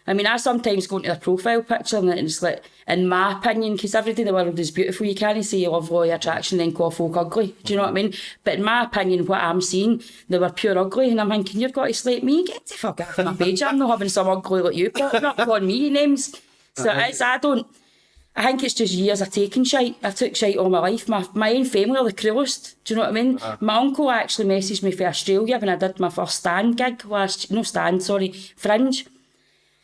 Speaker 2: I mean, I sometimes go into their profile picture and it's like, in my opinion, because everything in the world is beautiful, you can't say you love loyal attraction and then call folk ugly. Do you know what I mean? But in my opinion, what I'm seeing, they were pure ugly, and I'm thinking, you've got to slate me, get the fuck off my page. I'm not having some ugly like you popping up on me names. So I think it's just years of taking shite. I took shite all my life. My own family are the cruelest. Do you know what I mean? My uncle actually messaged me for Australia when I did my first Fringe.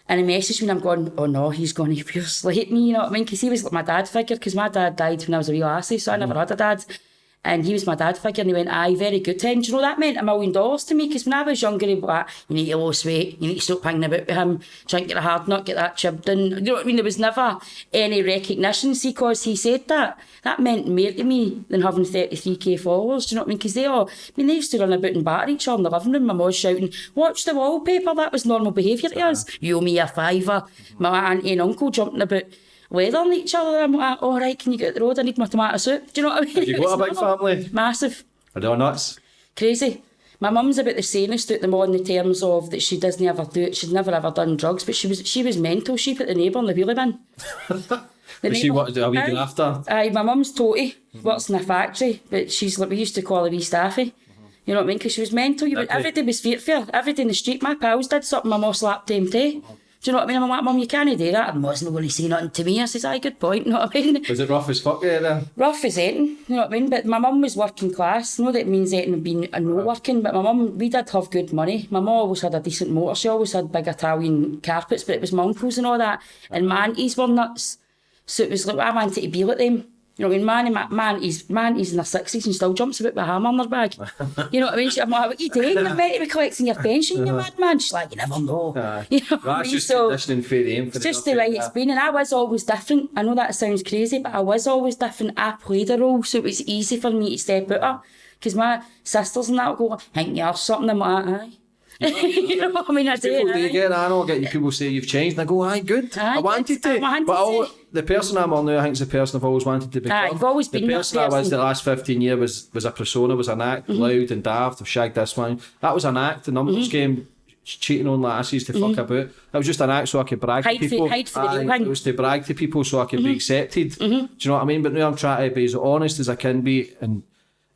Speaker 2: And he messaged me and I'm going, oh no, he's going to pure slate me, you know what I mean? Because he was like my dad figure, because my dad died when I was a wee lassie, so I never had a dad. And he was my dad figure, and he went, aye, very good then. Do you know, that meant $1 million to me, because when I was younger, he'd be like, you need to lose weight, you need to stop hanging about with him, try and get a hard nut, get that chipped in. You know what I mean? There was never any recognition, see, because he said that. That meant more to me than having 33k followers, do you know what I mean? Because they used to run about and batter each other in the living room. My mum was shouting, watch the wallpaper, that was normal behaviour to us. You owe me a fiver. My auntie and uncle jumping about leather on each other. I'm like, all right, can you get the road? I need my tomato soup. Do you know what I mean?
Speaker 1: Have you got a big family?
Speaker 2: Massive.
Speaker 1: Are they all nuts?
Speaker 2: Crazy. My mum's about the sanest out them all in the terms of that she doesn't ever do it. She's never ever done drugs, but she was mental. She put the neighbour in the wheelie bin.
Speaker 1: Was she what a wee after?
Speaker 2: Aye, my mum's Toti, works in a factory, but she's like we used to call her wee staffy. You know what I mean? Because she was mental. Everything was fear for her. Everything in the street. My pals did something, my mum slapped them too. Do you know what I mean? I'm like, Mum, you can't do that. I wasn't going to say nothing to me. I says, aye, good point, you know what I mean?
Speaker 1: Was it rough as fuck there?
Speaker 2: Rough as anything, you know what I mean? But my mum was working class. No, that means anything being no working, but my mum, we did have good money. My mum always had a decent motor. She always had big Italian carpets, but it was my uncles and all that. And my aunties were nuts. So it was like, I wanted to be like them. You know what I mean? My auntie's in their 60s and still jumps about with a hammer in their bag. You know what I mean? I'm like, what are you doing? You're meant to be collecting your pension, you madman. She's like, you never know. You know what I mean?
Speaker 1: Just conditioning for them.
Speaker 2: It's just the way it's been. And I was always different. I know that sounds crazy, but I was always different. I played a role, so it was easy for me to step out of. Because my sisters and that will go, hang you or something. I'm like, aye. You know what I mean? I do.
Speaker 1: People do get that. I know, get people say you've changed, and I go, aye, good. I wanted to. But the person I'm on now, I think, is the person I've always wanted to become.
Speaker 2: I've always been
Speaker 1: the person I was the last 15 years was a persona, was an act, loud and daft. I've shagged this one. That was an act. The numbers game, cheating on lassies to fuck about. That was just an act so I could brag to people.
Speaker 2: Hide for the real thing.
Speaker 1: It was to brag to people so I could be accepted. Do you know what I mean? But now I'm trying to be as honest as I can be, and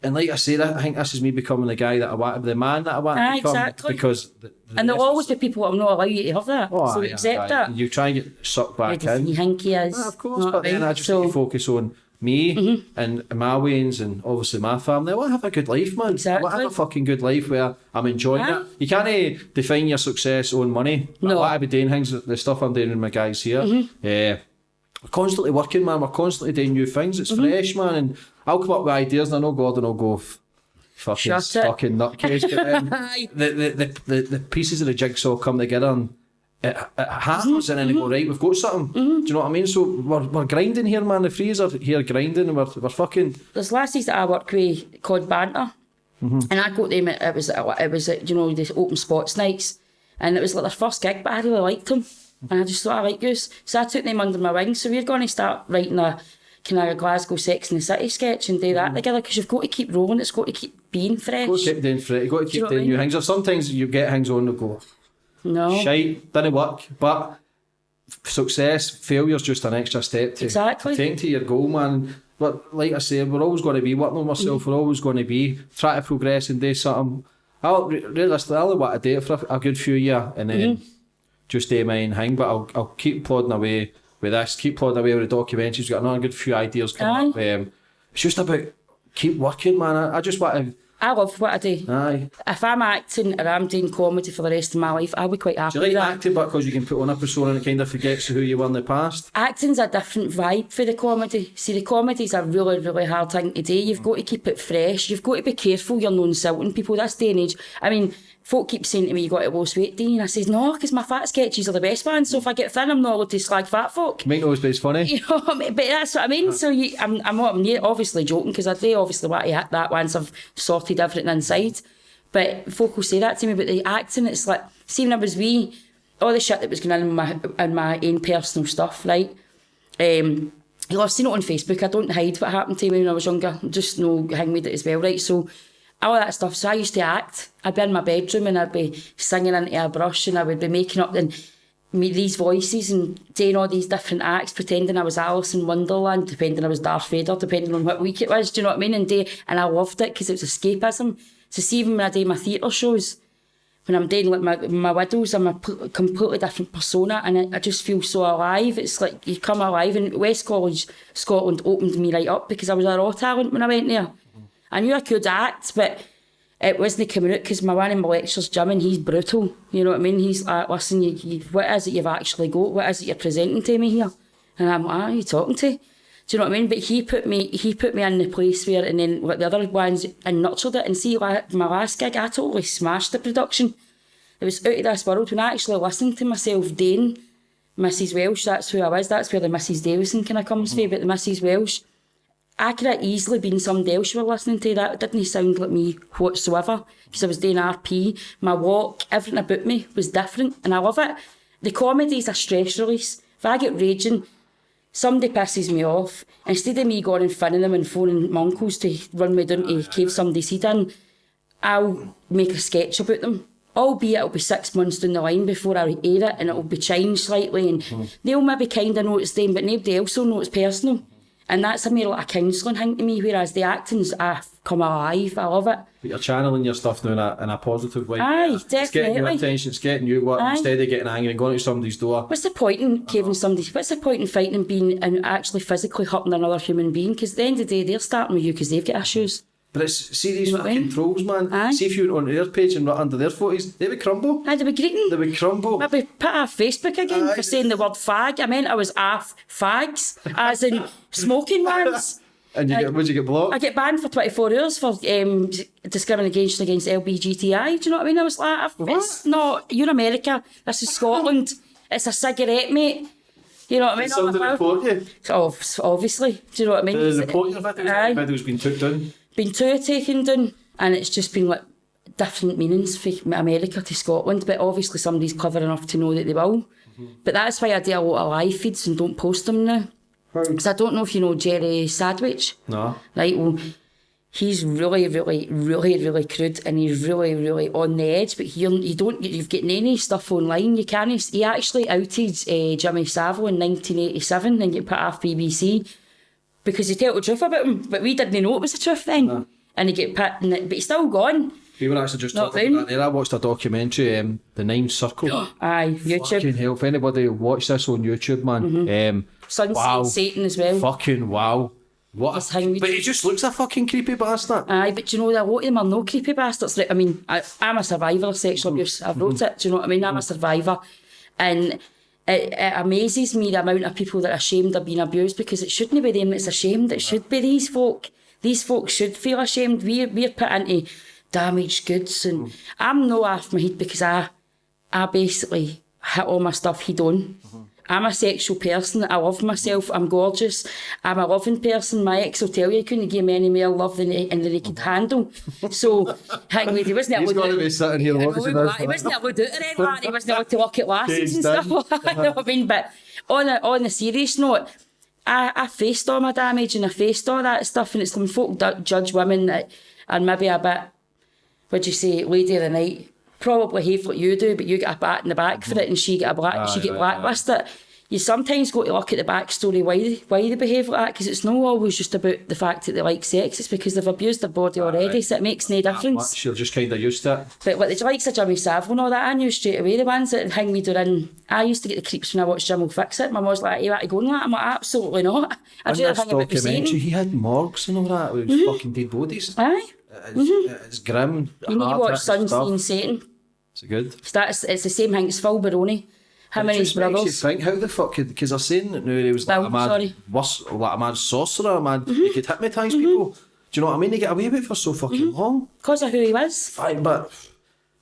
Speaker 1: like I said, I think this is me becoming the guy that I want, the man that I want to become.
Speaker 2: Exactly.
Speaker 1: Because
Speaker 2: and there'll always be people that will not allow you to have that. So accept that.
Speaker 1: You try and get sucked back in.
Speaker 2: You think he is.
Speaker 1: Of course, but then I just need to focus on me and my ways and obviously my family. I want to have a good life, man.
Speaker 2: Exactly.
Speaker 1: I want to have a fucking good life where I'm enjoying it. You can't define your success on money.
Speaker 2: No.
Speaker 1: I want to be doing things, the stuff I'm doing with my guys here. We're constantly working, man. We're constantly doing new things. It's fresh, man. And I'll come up with ideas and I know Gordon will go, fucking nutcase. But then the pieces of the jigsaw come together and it happens and then they go, right, we've got something. Do you know what I mean? So we're grinding here, man. The threes are here grinding and we're fucking...
Speaker 2: There's lassies that I work with called Banter. And I got them, it was you know, the open spots nights. And it was like their first gig, but I really liked them. And I just thought, I like yous. So I took them under my wing. So we're going to start writing a kind of Glasgow Sex and the City sketch and do that together, because you've got to keep rolling. It's got to keep being fresh.
Speaker 1: You've got to keep doing fresh. You've got to keep doing new things. Or sometimes you get things on and go,
Speaker 2: no,
Speaker 1: shite, didn't work. But success, failure's just an extra step to take to your goal, man. But like I say, we're always going to be working on ourselves. We're always going to be trying to progress and do something. Realistically, I only want to do it for a good few years and then just do my own thing. But I'll keep plodding away with this, keep plodding away with the documentaries. We've got another good few ideas coming up. It's just about keep working, man. I just want to...
Speaker 2: I love what I do.
Speaker 1: Aye.
Speaker 2: If I'm acting or I'm doing comedy for the rest of my life, I'll be quite happy with that.
Speaker 1: Do you like acting but because you can put on a persona and it kind of forgets who you were in the past?
Speaker 2: Acting's a different vibe for the comedy. See, the comedy's a really, really hard thing to do. You've got to keep it fresh. You've got to be careful you're not insulting people this day and age. I mean, folk keep saying to me, you got to lose weight, Dee? And I says, no, because my fat sketches are the best ones. So if I get thin, I'm not allowed to slag fat folk.
Speaker 1: Make those bits funny.
Speaker 2: You know what I mean? But that's what I mean. So I'm obviously joking, because I do obviously want to hit that once I've sorted everything inside. But folk will say that to me about the acting. It's like, see, when I was wee, all the shit that was going on in my own personal stuff, right? I've seen it on Facebook. I don't hide what happened to me when I was younger. Just no hang with it as well, right? So all that stuff. So I used to act. I'd be in my bedroom and I'd be singing into a brush and I would be making up these voices and doing all these different acts, pretending I was Alice in Wonderland, pretending I was Darth Vader, depending on what week it was. Do you know what I mean? And I loved it because it was escapism. So see, even when I do my theatre shows, when I'm doing like my widows, I'm a completely different persona, and I just feel so alive. It's like you come alive. And West College, Scotland, opened me right up because I was a raw talent when I went there. I knew I could act, but it wasn't coming out because one of my lectures, Jim, and he's brutal. You know what I mean? He's like, listen, what is it you've actually got? What is it you're presenting to me here? And I'm like, who are you talking to? Do you know what I mean? But he put me in the place where, and then like the other ones, and nurtured it. And see, like, my last gig, I totally smashed the production. It was out of this world. When I actually listened to myself doing Mrs. Welsh, that's who I was. That's where the Mrs. Davison kind of comes from. But the Mrs. Welsh, I could have easily been somebody else you were listening to. That didn't sound like me whatsoever, because I was doing RP. My walk, everything about me was different, and I love it. The comedy is a stress release. If I get raging, somebody pisses me off, instead of me going and finning them and phoning my uncles to run me down to cave somebody's head in, I'll make a sketch about them. Albeit it'll be 6 months down the line before I air it, and it'll be changed slightly, and they'll maybe kind of know it's them, but nobody else will know it's personal. And that's a more like a counselling thing to me, whereas the acting's come alive. I love it.
Speaker 1: But you're channeling your stuff now in a positive way.
Speaker 2: Aye, definitely.
Speaker 1: It's getting your attention, it's getting you work, instead of getting angry and going to somebody's door.
Speaker 2: What's the point in caving somebody? What's the point in fighting and being and actually physically hurting another human being? Because at the end of the day, they're starting with you because they've got issues.
Speaker 1: But see these fucking trolls, man.
Speaker 2: Aye.
Speaker 1: See if you went on their page and under their photos, they would crumble.
Speaker 2: Aye, they would greeting.
Speaker 1: They would crumble.
Speaker 2: Maybe put off Facebook again for saying the word fag. I meant I was off fags, as in smoking ones.
Speaker 1: And would you get blocked?
Speaker 2: I get banned for 24 hours for discrimination against LBGTI. Do you know what I mean? I was like, it's not, you're America, this is Scotland, it's a cigarette, mate. You know what I mean?
Speaker 1: Did somebody report you?
Speaker 2: Oh, obviously. Do you know what I mean?
Speaker 1: Did they report your videos?
Speaker 2: Aye.
Speaker 1: Videos been took down?
Speaker 2: Been taken down, and it's just been like different meanings for America to Scotland, but obviously somebody's clever enough to know that they will. But that's why I do a lot of live feeds and don't post them now. Because I don't know if you know Jerry Sadwich. No. Right, well, he's really, really, really, really crude, and he's really, really on the edge, but you've got any stuff online, you can't. He actually outed Jimmy Savile in 1987 and get put off BBC because he told the truth about him, but we didn't know it was the truth then. No. And he get put in it, but he's still gone. We were actually just talking about that there. I watched a documentary, The Ninth Circle. Aye, YouTube. Fucking hell, if anybody watch this on YouTube, man. Sunset Satan as well. Fucking wow. What but he just looks a fucking creepy bastard. Aye, but you know, a lot of them are no creepy bastards. I mean, I'm a survivor of sexual abuse. I've wrote it, do you know what I mean? I'm a survivor. And it amazes me the amount of people that are ashamed of being abused, because it shouldn't be them that's ashamed. It should be these folk. These folk should feel ashamed. We're put into damaged goods, and I'm no off my head because I basically hit all my stuff head on. I'm a sexual person. I love myself. I'm gorgeous. I'm a loving person. My ex will tell you he couldn't give me any more love than he could handle. So, hang with, he wasn't able to. He's got to be sitting here watching this. He wasn't able to do it or anything. He wasn't able to look at lasses and stuff like that. You know what I mean? But on a serious note, I faced all my damage and I faced all that stuff, and it's when folk judge women that are maybe a bit, what'd you say, lady of the night, probably hate what you do, but you get a bat in the back for it, and she get blacklisted. You sometimes go to look at the backstory why they behave like that, because it's not always just about the fact that they like sex. It's because they've abused their body already, so it makes no difference. She'll just kind of used to it. But like the likes of Jimmy Savile and all that, I knew straight away the ones that hang me down. I used to get the creeps when I watched Jim Will Fix It. My mum was like, you want to go on that? I'm like, absolutely not. I'd rather hang about the same. He had morgues and all that with fucking dead bodies. Aye. It's grim. You need to watch Sunset Satan. Is it good? It's the same thing as Phil Baroni. Him and his brothers. Makes you think, how the fuck could, because they're saying that now he was like a mad sorcerer, he could hypnotise people. Do you know what I mean? They get away with it for so fucking long. Because of who he was. Fine, but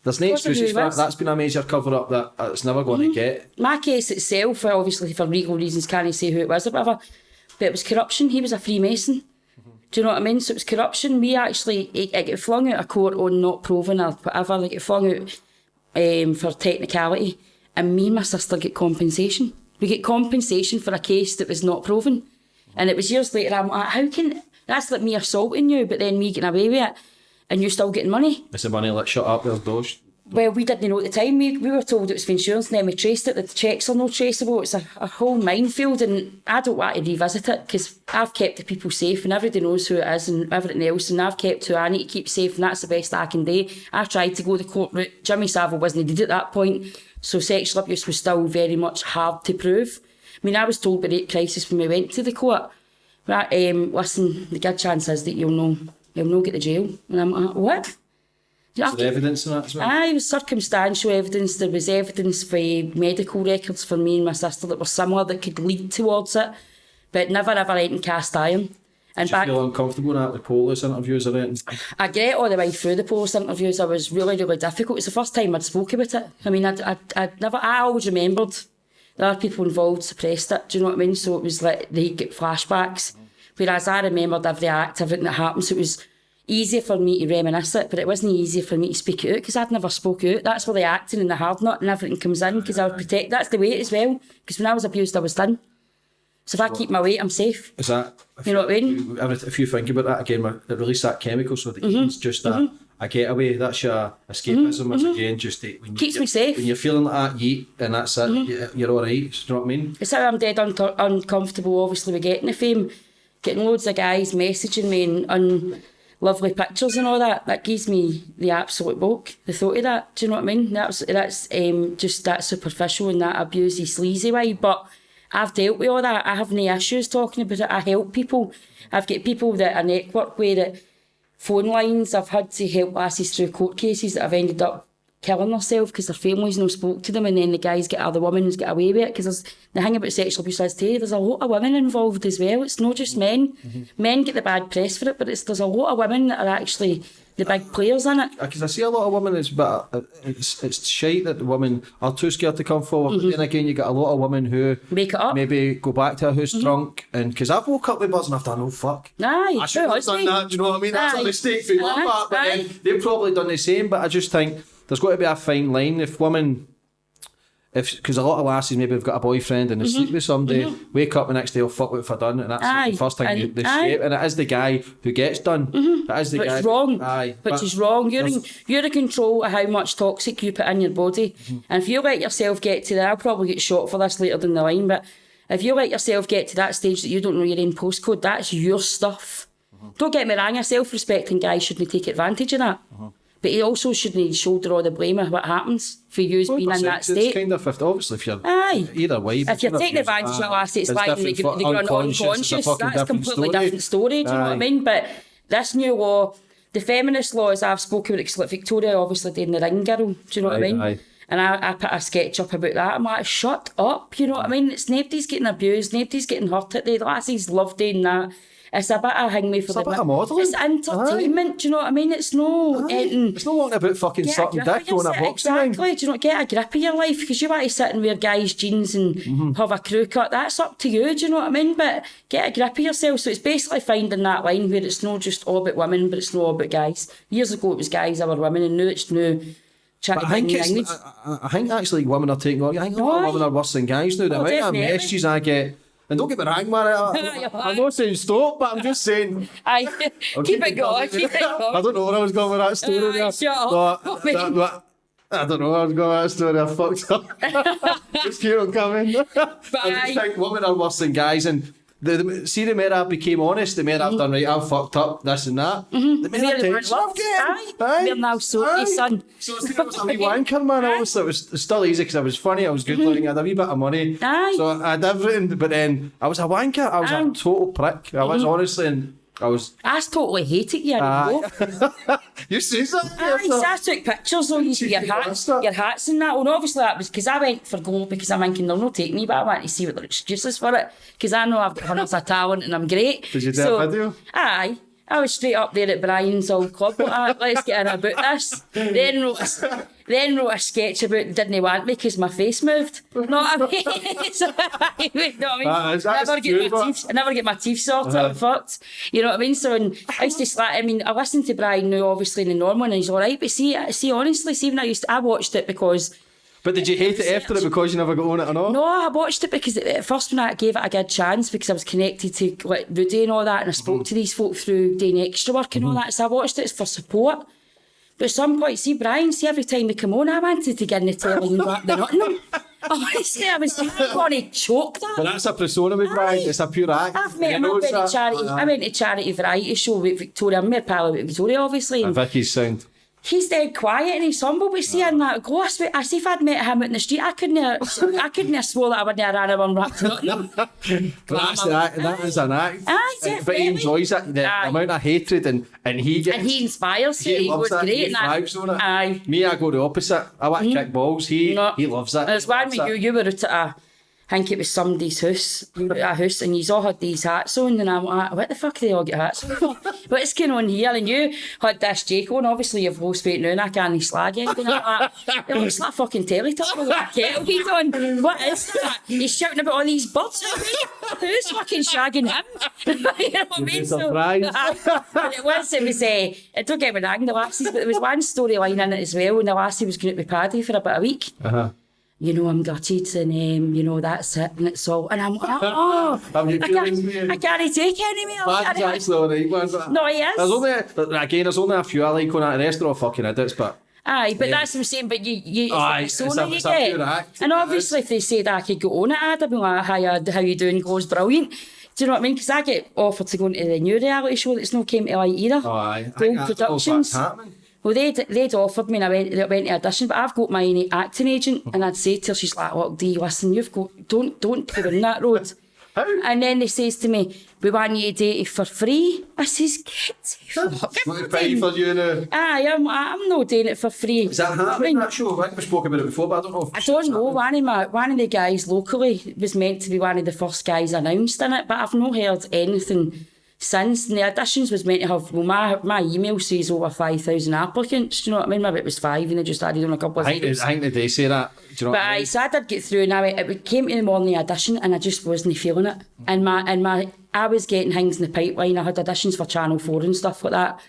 Speaker 2: there's no excuses for that. That's been a major cover up that it's never going to get. My case itself, obviously for legal reasons, can't say who it was or whatever, but it was corruption. He was a Freemason. Do you know what I mean? So it was corruption. We actually, it got flung out of court on not proven or whatever. They get flung out for technicality. And me and my sister get compensation. We get compensation for a case that was not proven. And it was years later, I'm like, how can... That's like me assaulting you, but then me getting away with it, and you still getting money. Is the money like, shut up, there's doors? Well, we didn't know at the time. We were told it was for insurance, and then we traced it, that the checks are not traceable. It's a whole minefield, and I don't want to revisit it, because I've kept the people safe, and everybody knows who it is, and everything else, and I've kept who I need to keep safe, and that's the best I can do. I tried to go the court route. Jimmy Savile wasn't needed at that point, so sexual abuse was still very much hard to prove. I mean, I was told by Rape Crisis when we went to the court, right, listen, the good chance is that you'll not get the jail. And I'm like, what?
Speaker 1: So the evidence in that as well?
Speaker 2: Aye, it was circumstantial evidence. There was evidence for medical records for me and my sister that were similar that could lead towards it, but never ever anything cast iron. And
Speaker 1: did you feel uncomfortable in the police interviews or anything?
Speaker 2: I get all the way through the police interviews. It was really, really difficult. It's the first time I'd spoke about it. I mean, I always remembered the other people involved suppressed it. Do you know what I mean? So it was like they get flashbacks. Whereas I remembered every act, everything that happened. So it was easier for me to reminisce it, but it wasn't easy for me to speak it out because I'd never spoke out. That's where the acting and the hard nut and everything comes in because I would protect. That's the way as well. Because when I was abused, I was done. So if I keep my weight, I'm safe.
Speaker 1: Is that?
Speaker 2: You know what I mean?
Speaker 1: If you think about that again, it released that chemical, so the eating's just a getaway. That's your escapism. It's again just
Speaker 2: keeps me safe.
Speaker 1: When you're feeling like that, you eat, and that's it. You're all right. You know what I mean?
Speaker 2: It's how I'm dead uncomfortable. Obviously, with getting the fame, getting loads of guys messaging me and lovely pictures and all that. That gives me the absolute bulk. The thought of that. Do you know what I mean? That's just that superficial and that abusey, sleazy way, but. I've dealt with all that. I have no issues talking about it. I help people. I've got people that I network with at phone lines. I've had to help lasses through court cases that have ended up killing themselves because their families no spoke to them, and then the guys get other women who's get away with it. Because the thing about sexual abuse is today, there's a lot of women involved as well. It's not just men. Men get the bad press for it, but there's a lot of women that are actually the big players in it.
Speaker 1: Because I see a lot of women, it's shite that the women are too scared to come forward. But then again, you get a lot of women who
Speaker 2: make it up,
Speaker 1: maybe go back to a house drunk, and because I've woke up with buzz and I've done, oh fuck, I shouldn't have done that. Do you know what I mean? That's a mistake for my part. But then they've probably done the same. But I just think there's got to be a fine line if women. Because a lot of lasses maybe have got a boyfriend and they sleep with somebody, wake up the next day, oh fuck, what have I done? And that's the first thing they escape. And it is the guy who gets done. It is the guy.
Speaker 2: It's wrong. Which is wrong. You're in control of how much toxic you put in your body. And if you let yourself get to that, I'll probably get shot for this later down the line, but if you let yourself get to that stage that you don't know your own postcode, that's your stuff. Don't get me wrong, a self-respecting guy shouldn't take advantage of that. But he also shouldn't shoulder all the blame of what happens for you being in that state.
Speaker 1: It's kind of 50, obviously, if you're either way.
Speaker 2: If you're taking advantage of a lass, it's fine, you're unconscious, that's a completely different story, do you know what I mean? But this new law, the feminist laws I've spoken about, like Victoria obviously doing the ring girl, do you know what I mean? And I put a sketch up about that. I'm like, shut up, you know what I mean? It's nobody's getting abused, nobody's getting hurt at the lassies love doing that. It's a bit of hang me for
Speaker 1: it's a bit of modelling.
Speaker 2: It's entertainment, do you know what I mean? It's no
Speaker 1: it's not walking about fucking sucking dick on a boxing ring.
Speaker 2: Exactly, do you know, get a grip of your life, because you want to sit and wear guys' jeans and have a crew cut, that's up to you, do you know what I mean? But get a grip of yourself. So it's basically finding that line where it's not just all about women, but it's not all about guys. Years ago it was guys over women, and now it's new.
Speaker 1: But I think actually women are taking on. I think a lot of women are worse than guys now. The amount of messages I get. And don't get me wrong, man. I'm not saying stop, but I'm just saying.
Speaker 2: Keep it going.
Speaker 1: I don't know where I was going with that story there.
Speaker 2: Shut up.
Speaker 1: I don't know where I was going with that story. I fucked up. Just keep on coming. I just think women are worse than guys, and see, the more I became honest, the more I've done right. I've fucked up this and that. The more attention I've getting.
Speaker 2: We're now sorted, son.
Speaker 1: So I was a wee wanker, man. Obviously, it was still easy because I was funny, I was good looking, I had a wee bit of money. So I had everything, but then I was a wanker. I was a total prick. I was honestly, and I
Speaker 2: totally hated you.
Speaker 1: You see that?
Speaker 2: I took pictures of your hats and that. And obviously that was because I went for gold because I'm thinking they'll not take me, but I want to see what their excuses for it. Because I know I've got hundreds of talent and I'm great.
Speaker 1: Did you do a video?
Speaker 2: Aye. I was straight up there at Brian's old club. Let's get in about this. Then wrote a sketch about didn't want me because my face moved. Know what I mean? So, you know what I mean? I never get my teeth sorted. I'm fucked. You know what I mean? So I used to slap. I mean, I listened to Brian now, obviously in the normal, and he's all right. But see, honestly, when I watched it because.
Speaker 1: But did you hate it after it because you never got on it or not?
Speaker 2: No, I watched it because at first when I gave it a good chance because I was connected to like Rudy and all that, and I spoke to these folk through doing extra work and all that, so I watched it for support. But at some point, see Brian, every time he come on, I wanted to get in the telly and back the Nottingham. Honestly, I was going to choke that.
Speaker 1: But that's a persona with Brian, it's a pure act.
Speaker 2: I've met him, I went to charity variety show with Victoria. I'm more pal with Victoria, obviously.
Speaker 1: And Vicky's sound.
Speaker 2: he's dead quiet and he's humble, but see, and that go, I see if I'd met him out in the street, I couldn't have swore that I wouldn't have ran around wrapped up.
Speaker 1: That is an act.
Speaker 2: Aye,
Speaker 1: but he enjoys it, the amount of hatred, and he gets...
Speaker 2: And he inspires you, he goes great.
Speaker 1: He thrives on it.
Speaker 2: Aye.
Speaker 1: Me, I go the opposite. I want to kick balls, he loves it.
Speaker 2: There's one with you were out at I think it was somebody's house, and you all had these hats on, and I'm like, what the fuck do they all get hats on for? What's going on here? And you had this Jake on, obviously you've lost weight now, and I can't slag anything. I'm like, it looks like fucking Teletubby with a kettle he's on. What is that? He's shouting about all these birds. Who's fucking shagging him? You know what I mean? It was, don't get me wrong, the lassies, but there was one storyline in it as well, when the lassie was going out with Paddy for about a week. You know, I'm gutted, and you know, that's it, and it's all. And I'm like, I can't take any more.
Speaker 1: Paddy's actually alright, was it?
Speaker 2: No, he is.
Speaker 1: There's only a few I like on that, the rest are all fucking idiots, but...
Speaker 2: Aye, but that's what I'm saying, but it's a persona you get.
Speaker 1: Pure act.
Speaker 2: And obviously, if they said I could go on it, I'd be like, how you doing? Goes brilliant. Do you know what I mean? Because I get offered to go into the new reality show that's not came to light either.
Speaker 1: Oh, aye.
Speaker 2: Gold Productions. Well, they'd offered me and I went to audition, but I've got my acting agent, and I'd say to her, she's like, look, Dee, listen, don't go down that road.
Speaker 1: How?
Speaker 2: And then they says to me, we want you to date for free. I says, get
Speaker 1: What pay for you now?
Speaker 2: Aye, I'm not doing it for free.
Speaker 1: Is that happening, that show? I think we spoke about it before, but I don't know. I
Speaker 2: don't know. One of the guys locally was meant to be one of the first guys announced in it, but I've not heard anything since. And the auditions was meant to have, well, my email says over 5,000 applicants. Do you know what I mean? Maybe it was 5 and they just added on a couple of things.
Speaker 1: I think they say that. Do you know what I mean?
Speaker 2: So I did get through, and it came to the morning audition, and I just wasn't feeling it. And I was getting things in the pipeline. I had auditions for Channel 4 and stuff like that,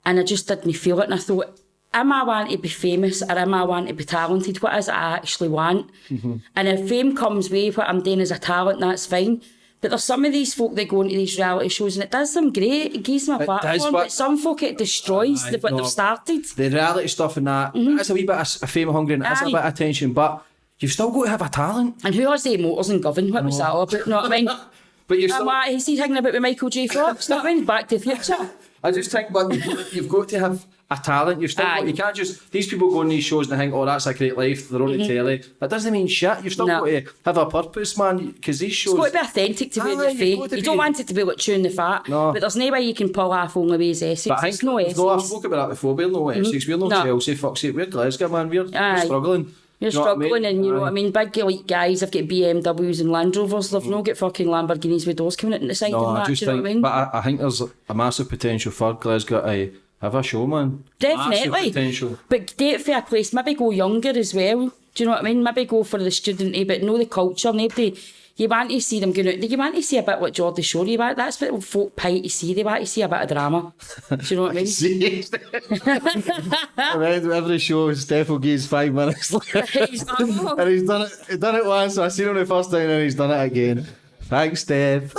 Speaker 2: and I just didn't feel it. And I thought, am I wanting to be famous, or am I wanting to be talented? What is it I actually want? And if fame comes with what I'm doing as a talent, that's fine. But there's some of these folk that go into these reality shows and it does them great, it gives them a platform, but some folk it destroys what they've started.
Speaker 1: The reality stuff and that, it's a wee bit of fame hungry and it's a bit of attention, but you've still got to have a talent.
Speaker 2: And who has the motors and govern? What was that all about? You know what I mean?
Speaker 1: But you've still...
Speaker 2: He's hanging about with Michael J. Fox, you know what I mean? Back to the Future.
Speaker 1: I just think, but you've got to have a talent. You've still got, you can't just, these people go on these shows and think, oh, that's a great life, they're on the telly. That doesn't mean shit. You've still got to have a purpose, man, because these shows...
Speaker 2: It's got to be authentic to be in the faith. You don't want it to be like chewing the fat, but there's no way you can pull off only with his Essex.
Speaker 1: But I think, no, I've spoken about that before, we're no Essex, we're no Chelsea, fuck's sake, we're Glasgow, man, we're struggling.
Speaker 2: You're struggling, and you know what I mean? Big elite guys have got BMWs and Land Rovers, they've not got fucking Lamborghinis with doors coming out in the side and that, you know what I mean?
Speaker 1: But I think there's a massive potential for Glasgow to have a show, man.
Speaker 2: Definitely.
Speaker 1: Massive potential.
Speaker 2: But date for a place, maybe go younger as well. Do you know what I mean? Maybe go for the student, but know the culture. Nobody, you want to see them going out. You want to see a bit like Geordie Shore. That's what folk pay to see. They want to see a bit of drama. Do you know what I mean?
Speaker 1: Every show, Steph will give 5 minutes. And he's done it once. I seen him the first time, and he's done it again. Thanks, Steph.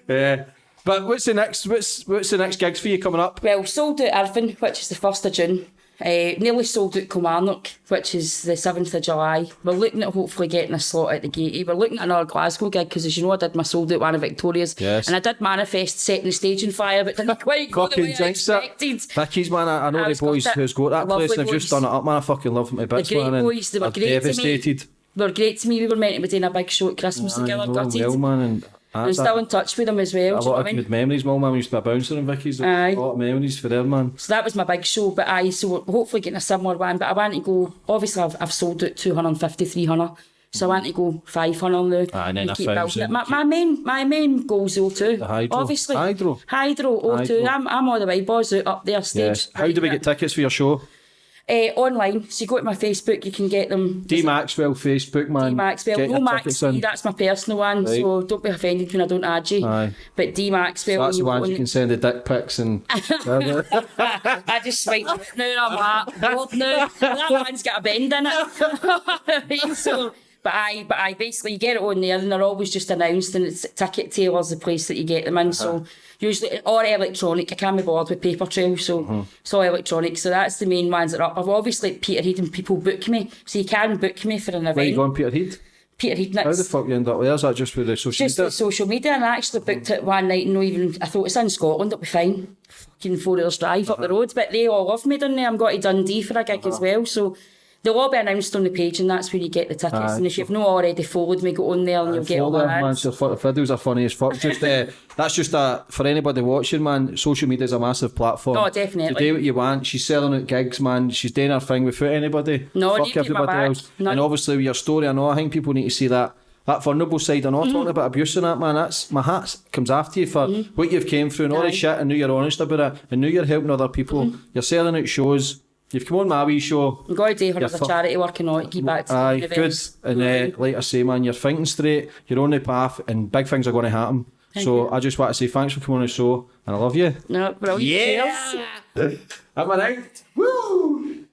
Speaker 1: Yeah. But what's the next gigs for you coming up?
Speaker 2: Well, sold out Irvine, which is the 1st of June. Nearly sold out Kilmarnock, which is the 7th of July. We're looking at hopefully getting a slot at the gate. We're looking at another Glasgow gig because, as you know, I did my sold out one of Victoria's.
Speaker 1: Yes.
Speaker 2: And I did manifest setting the stage on fire, but didn't quite go the way I expected.
Speaker 1: Vicky's, man, I know the boys who's got that place and they've just done it up, man. I fucking love my bits, man.
Speaker 2: The boys, they were great devastated. To me. They were great to me. We were meant to be doing a big show at Christmas together. Gutted.
Speaker 1: Well, man,
Speaker 2: I'm still in touch with them as well.
Speaker 1: A lot of good memories, my mum used to be a bouncer in Vicky's. A lot of memories for them, man.
Speaker 2: So that was my big show, but so hopefully getting a similar one. But I want to go, obviously I've sold out 250, 300. So I want to go 500 now.
Speaker 1: And then a 1,000.
Speaker 2: My main goal's O2.
Speaker 1: The Hydro.
Speaker 2: Obviously.
Speaker 1: Hydro,
Speaker 2: O2. I'm all the way, boys, up there stage.
Speaker 1: Yes. How do we get tickets for your show?
Speaker 2: Online, so you go to my Facebook, you can get them.
Speaker 1: Dee Maxwell Facebook, man.
Speaker 2: Dee Maxwell, no Max D, that's my personal one, right. So don't be offended when I don't add you.
Speaker 1: Aye.
Speaker 2: But Dee Maxwell.
Speaker 1: So that's the ones you can send the dick pics and.
Speaker 2: I just swipe now, I'm like, Lord, no, that one's got a bend in it. So, but I basically you get it on there and they're always just announced, and it's Ticket Tailor's the place that you get them in. So usually, or electronic, I can't be bothered with paper trail, so it's all electronic. So that's the main ones that are up. I've obviously Peterhead and people book me, so you can book me for an event.
Speaker 1: Where you going, Peterhead?
Speaker 2: Peter Heidnick's.
Speaker 1: How the fuck you end up there? Is that just with the social
Speaker 2: Just
Speaker 1: media?
Speaker 2: with social media, and I actually booked it one night and I thought it's in Scotland, it'll be fine. Fucking 4 hours drive up the road, but they all love me down there. I'm going to Dundee for a gig as well, so they'll all be announced on the page, and that's where you get the tickets. And if you've not already followed me, go on there and you'll get all the ads.
Speaker 1: The videos are funny as fuck. That's just for anybody watching, man. Social media is a massive platform.
Speaker 2: Oh, definitely.
Speaker 1: To do what you want. She's selling out gigs, man. She's doing her thing without anybody.
Speaker 2: No,
Speaker 1: fuck everybody else. And obviously with your story, I know. I think people need to see that vulnerable side. I'm not talking about abuse and that, man. That's my hat comes after you for what you've came through and all the shit. And know you're honest about it. And know you're helping other people. You're selling out shows. You've come on my wee show.
Speaker 2: I'm going to do another charity work and all, give back to
Speaker 1: the good. And like I say, man, you're thinking straight, you're on the path, and big things are going to happen. Thank you. I just want to say thanks for coming on the show, and I love you.
Speaker 2: No, brilliant.
Speaker 1: Yeah! Am I right? Woo!